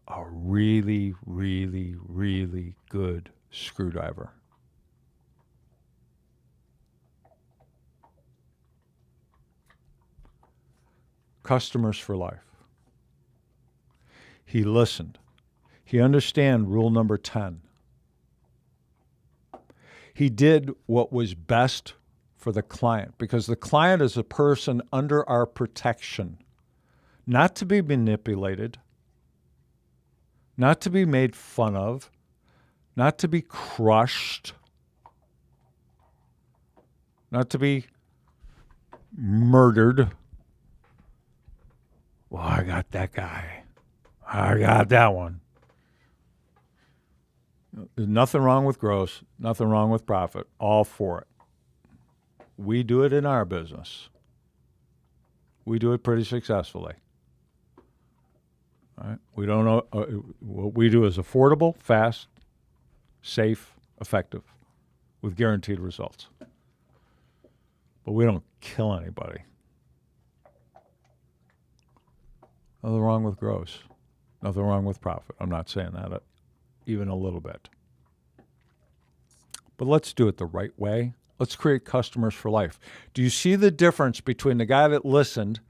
a really, really, really good screwdriver. Customers for life. He listened. He understand rule number 10. He did what was best for the client, because the client is a person under our protection, not to be manipulated, not to be made fun of, not to be crushed, not to be murdered. Well, I got that guy. I got that one. There's nothing wrong with gross, nothing wrong with profit. All for it. We do it in our business. We do it pretty successfully. All right? We don't know what we do is affordable, fast, safe, effective, with guaranteed results. But we don't kill anybody. Nothing wrong with gross. Nothing wrong with profit. I'm not saying that even a little bit. But let's do it the right way. Let's create customers for life. Do you see the difference between the guy that listened,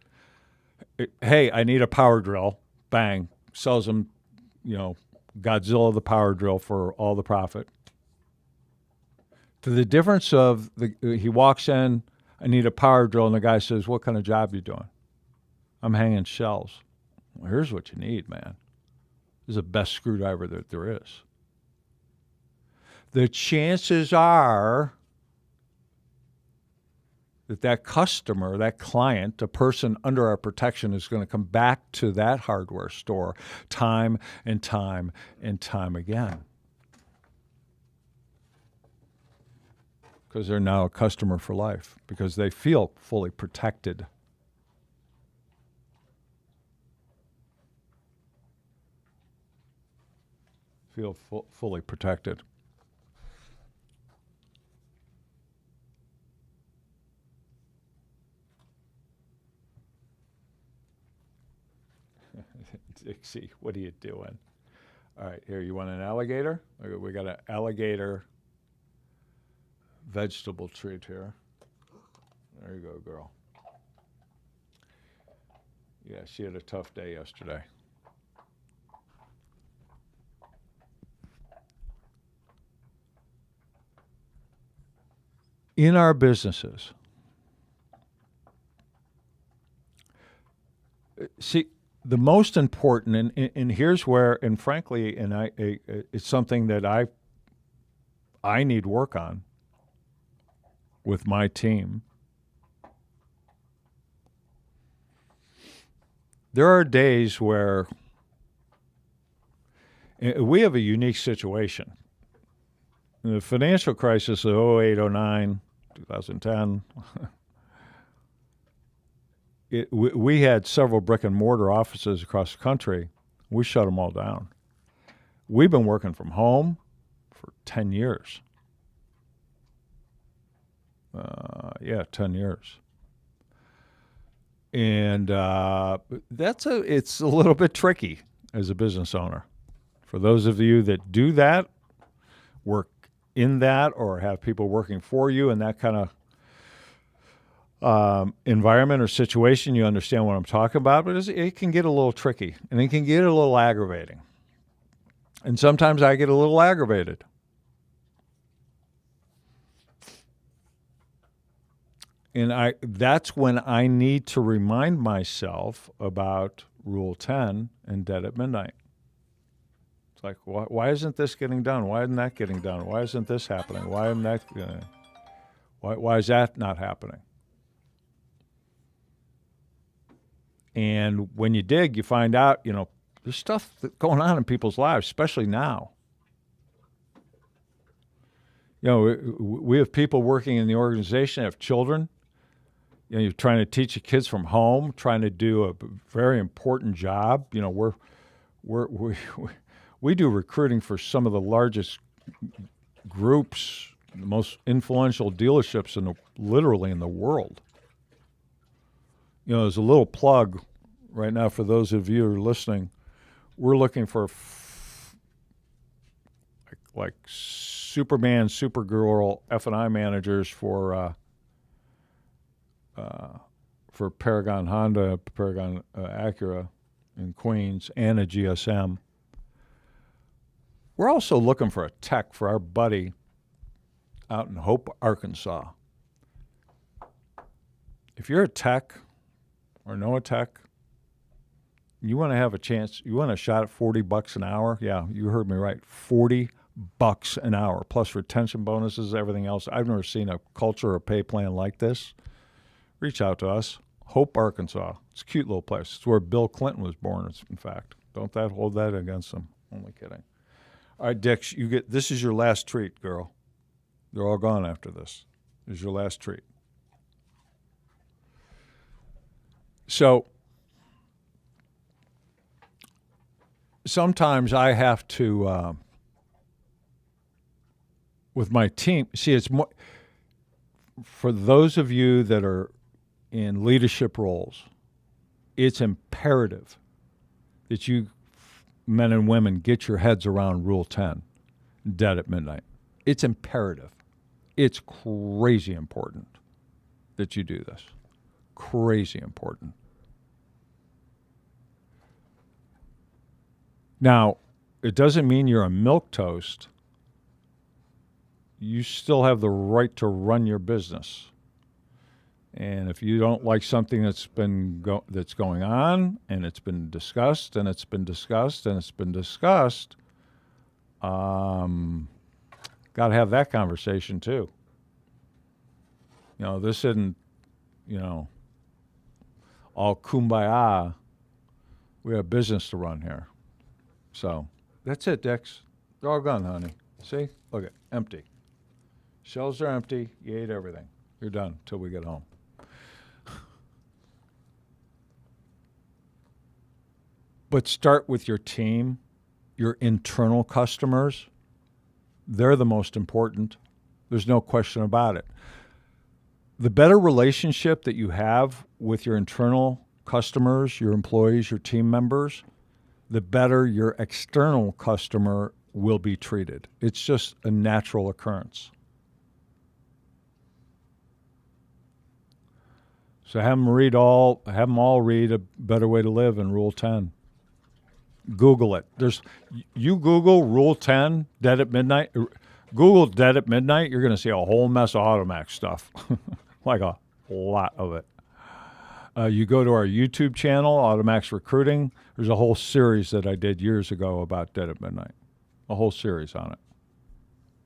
hey, I need a power drill, bang, sells him, Godzilla the power drill for all the profit, to the difference of he walks in, I need a power drill, and the guy says, what kind of job you doing? I'm hanging shelves. Well, here's what you need, man. This is the best screwdriver that there is. the chances are that customer, that client, the person under our protection is going to come back to that hardware store time and time and time again. Because they're now a customer for life, because they feel fully protected. Feel fully protected. Dixie, what are you doing? All right, here, you want an alligator? We got an alligator vegetable treat here. There you go, girl. Yeah, she had a tough day yesterday. In our businesses, see, the most important, and here's where, and frankly, and it's something that I need work on with my team. There are days where we have a unique situation. The financial crisis of 08, 09, 2010, we had several brick and mortar offices across the country. We shut them all down. We've been working from home for 10 years. 10 years. And it's a little bit tricky as a business owner. For those of you that do that, work in that, or have people working for you in that kind of environment or situation, you understand what I'm talking about, but it can get a little tricky, and it can get a little aggravating. And sometimes I get a little aggravated. And that's when I need to remind myself about Rule 10 and dead at midnight. It's like, why isn't this getting done? Why isn't that getting done? Why isn't this happening? Why isn't that? Why is that not happening? And when you dig, you find out, there's stuff going on in people's lives, especially now. We have people working in the organization, have children. You're trying to teach the kids from home, trying to do a very important job. We do recruiting for some of the largest groups, the most influential dealerships literally in the world. There's a little plug right now for those of you who are listening. We're looking for like Superman, Supergirl, F&I managers for Paragon Honda, Paragon Acura in Queens, and a GSM. We're also looking for a tech for our buddy out in Hope, Arkansas. If you're a tech or know a tech, you want to have a chance, you want a shot at $40 an hour? Yeah, you heard me right. $40 an hour, plus retention bonuses, everything else. I've never seen a culture or pay plan like this. Reach out to us. Hope, Arkansas. It's a cute little place. It's where Bill Clinton was born, in fact. Don't hold that against him. Only kidding. All right, Dix, this is your last treat, girl. They're all gone after this. This is your last treat. So sometimes I have to, with my team, see, it's more, for those of you that are in leadership roles, it's imperative that you men and women get your heads around Rule 10, dead at midnight. It's imperative. It's crazy important that you do this. Crazy important. Now, it doesn't mean you're a milquetoast. You still have the right to run your business. And if you don't like something that's going on, and it's been discussed, Got to have that conversation too. This isn't, all kumbaya. We have business to run here. So that's it, Dix. They're all gone, honey. See? Look at empty. Shelves are empty. You ate everything. You're done till we get home. But start with your team, your internal customers. They're the most important. There's no question about it. The better relationship that you have with your internal customers, your employees, your team members, the better your external customer will be treated. It's just a natural occurrence. So have them all read A Better Way to Live in Rule 10. Google it. You Google Rule 10, Dead at Midnight. Google Dead at Midnight, you're going to see a whole mess of AutoMax stuff. Like a lot of it. You go to our YouTube channel, AutoMax Recruiting. There's a whole series that I did years ago about Dead at Midnight. A whole series on it.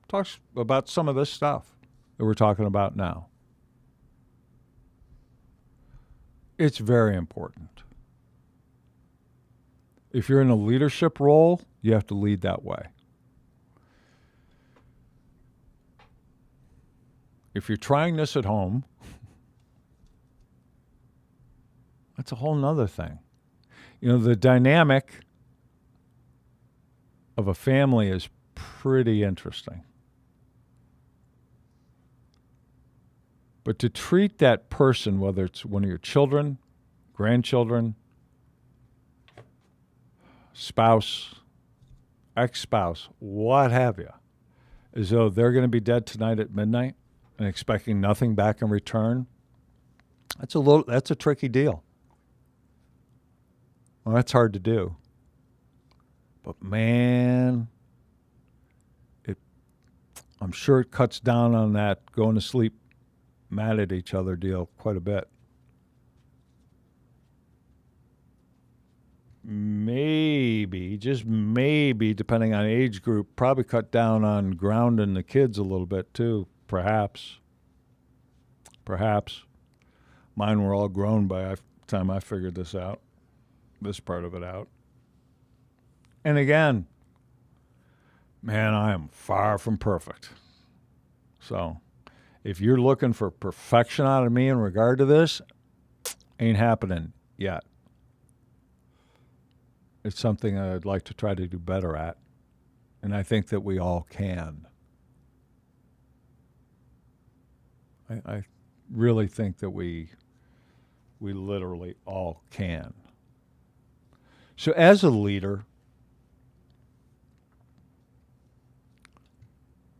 Talks about some of this stuff that we're talking about now. It's very important. If you're in a leadership role, you have to lead that way. If you're trying this at home, that's a whole nother thing. The dynamic of a family is pretty interesting. But to treat that person, whether it's one of your children, grandchildren, spouse, ex-spouse, what have you, as though they're going to be dead tonight at midnight and expecting nothing back in return, that's a tricky deal. Well, that's hard to do. But man, I'm sure it cuts down on that going to sleep mad at each other deal quite a bit. Maybe, just maybe, depending on age group, probably cut down on grounding the kids a little bit too, perhaps. Mine were all grown by the time I figured this part of it out. And again, man, I am far from perfect. So if you're looking for perfection out of me in regard to this, ain't happening yet. It's something I'd like to try to do better at. And I think that we all can. I really think that we literally all can. So as a leader,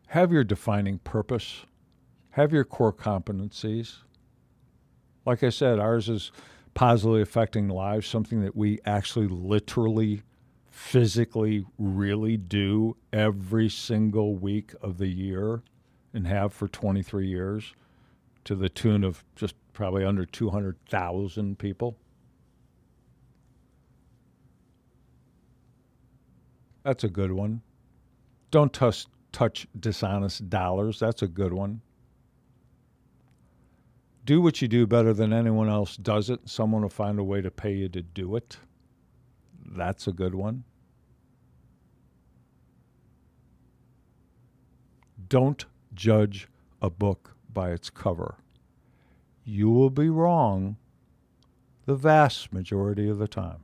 have your defining purpose. Have your core competencies. Like I said, ours is positively affecting lives, something that we actually literally, physically really do every single week of the year and have for 23 years to the tune of just probably under 200,000 people. That's a good one. Don't touch dishonest dollars. That's a good one. Do what you do better than anyone else does it. Someone will find a way to pay you to do it. That's a good one. Don't judge a book by its cover. You will be wrong the vast majority of the time.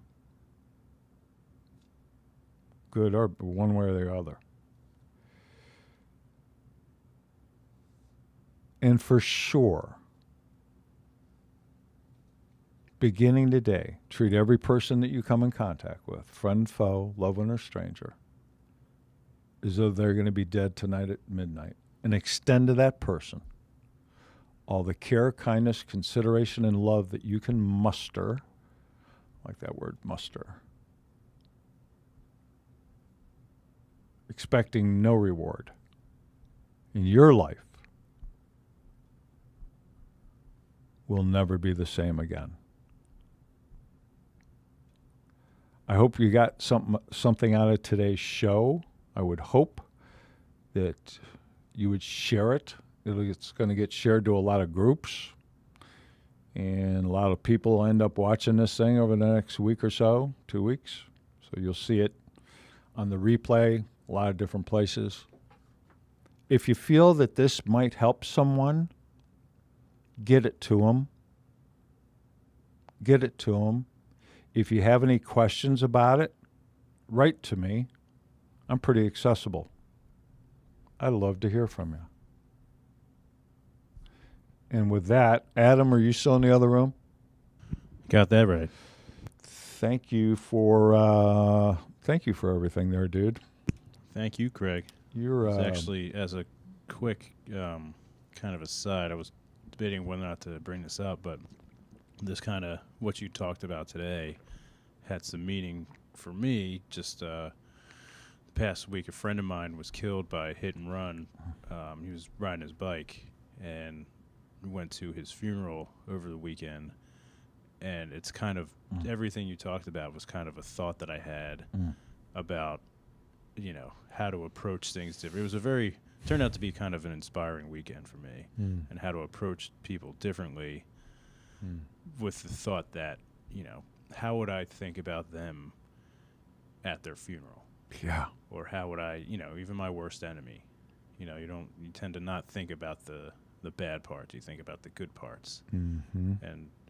Good or one way or the other. And for sure, beginning today, treat every person that you come in contact with, friend, foe, loved one, or stranger, as though they're going to be dead tonight at midnight. And extend to that person all the care, kindness, consideration, and love that you can muster. I like that word, muster. Expecting no reward in your life will never be the same again. I hope you got something out of today's show. I would hope that you would share it. It's going to get shared to a lot of groups, and a lot of people end up watching this thing over the next week or so, 2 weeks. So you'll see it on the replay, a lot of different places. If you feel that this might help someone, get it to them. Get it to them. If you have any questions about it, write to me. I'm pretty accessible. I'd love to hear from you. And with that, Adam, are you still in the other room? Got that right. Thank you for everything there, dude. Thank you, Craig. You're It's actually, as a quick kind of aside, I was debating whether or not to bring this up, but this kind of what you talked about today had some meaning for me. Just the past week, a friend of mine was killed by a hit and run. He was riding his bike, and we went to his funeral over the weekend. And it's kind of everything you talked about was kind of a thought that I had about, how to approach things different. It was turned out to be kind of an inspiring weekend for me, and how to approach people differently with the thought that, how would I think about them at their funeral? Yeah. Or how would I, even my worst enemy, you tend to not think about the bad parts. You think about the good parts. Mm-hmm.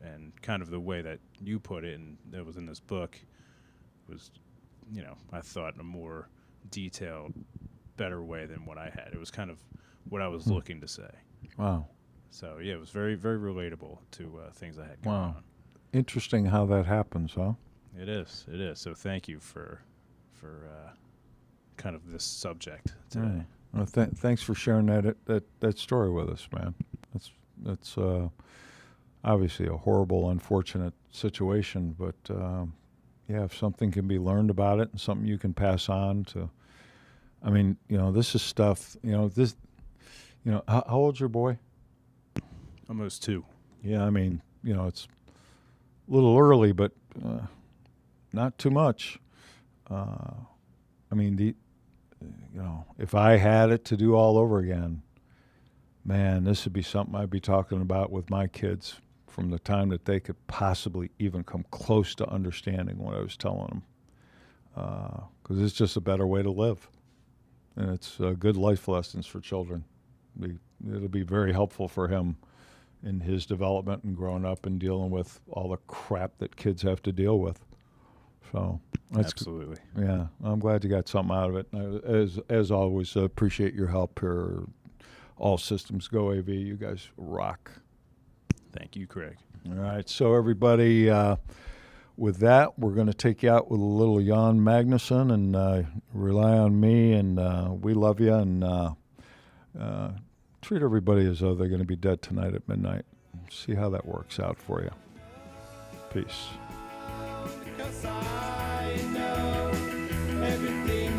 And kind of the way that you put it, and that was in this book, was, I thought a more detailed, better way than what I had. It was kind of what I was looking to say. Wow. So, yeah, it was very, very relatable to things I had going on. Interesting how that happens, huh? It is. So thank you for kind of this subject today. Well, thanks for sharing that story with us, man. That's obviously a horrible, unfortunate situation, but if something can be learned about it and something you can pass on to, this is stuff. How old's your boy? Almost 2. Yeah, it's a little early, but not too much. If I had it to do all over again, man, this would be something I'd be talking about with my kids from the time that they could possibly even come close to understanding what I was telling them. Because it's just a better way to live. And it's good life lessons for children. It'll be very helpful for him in his development and growing up and dealing with all the crap that kids have to deal with. So that's absolutely. Yeah, I'm glad you got something out of it. As always, appreciate your help here. All systems go AV. You guys rock. Thank you, Craig. All right, so everybody, with that, we're going to take you out with a little Jan Magnuson and rely on me, and we love you, and treat everybody as though they're going to be dead tonight at midnight. See how that works out for you. Peace. Because I know everything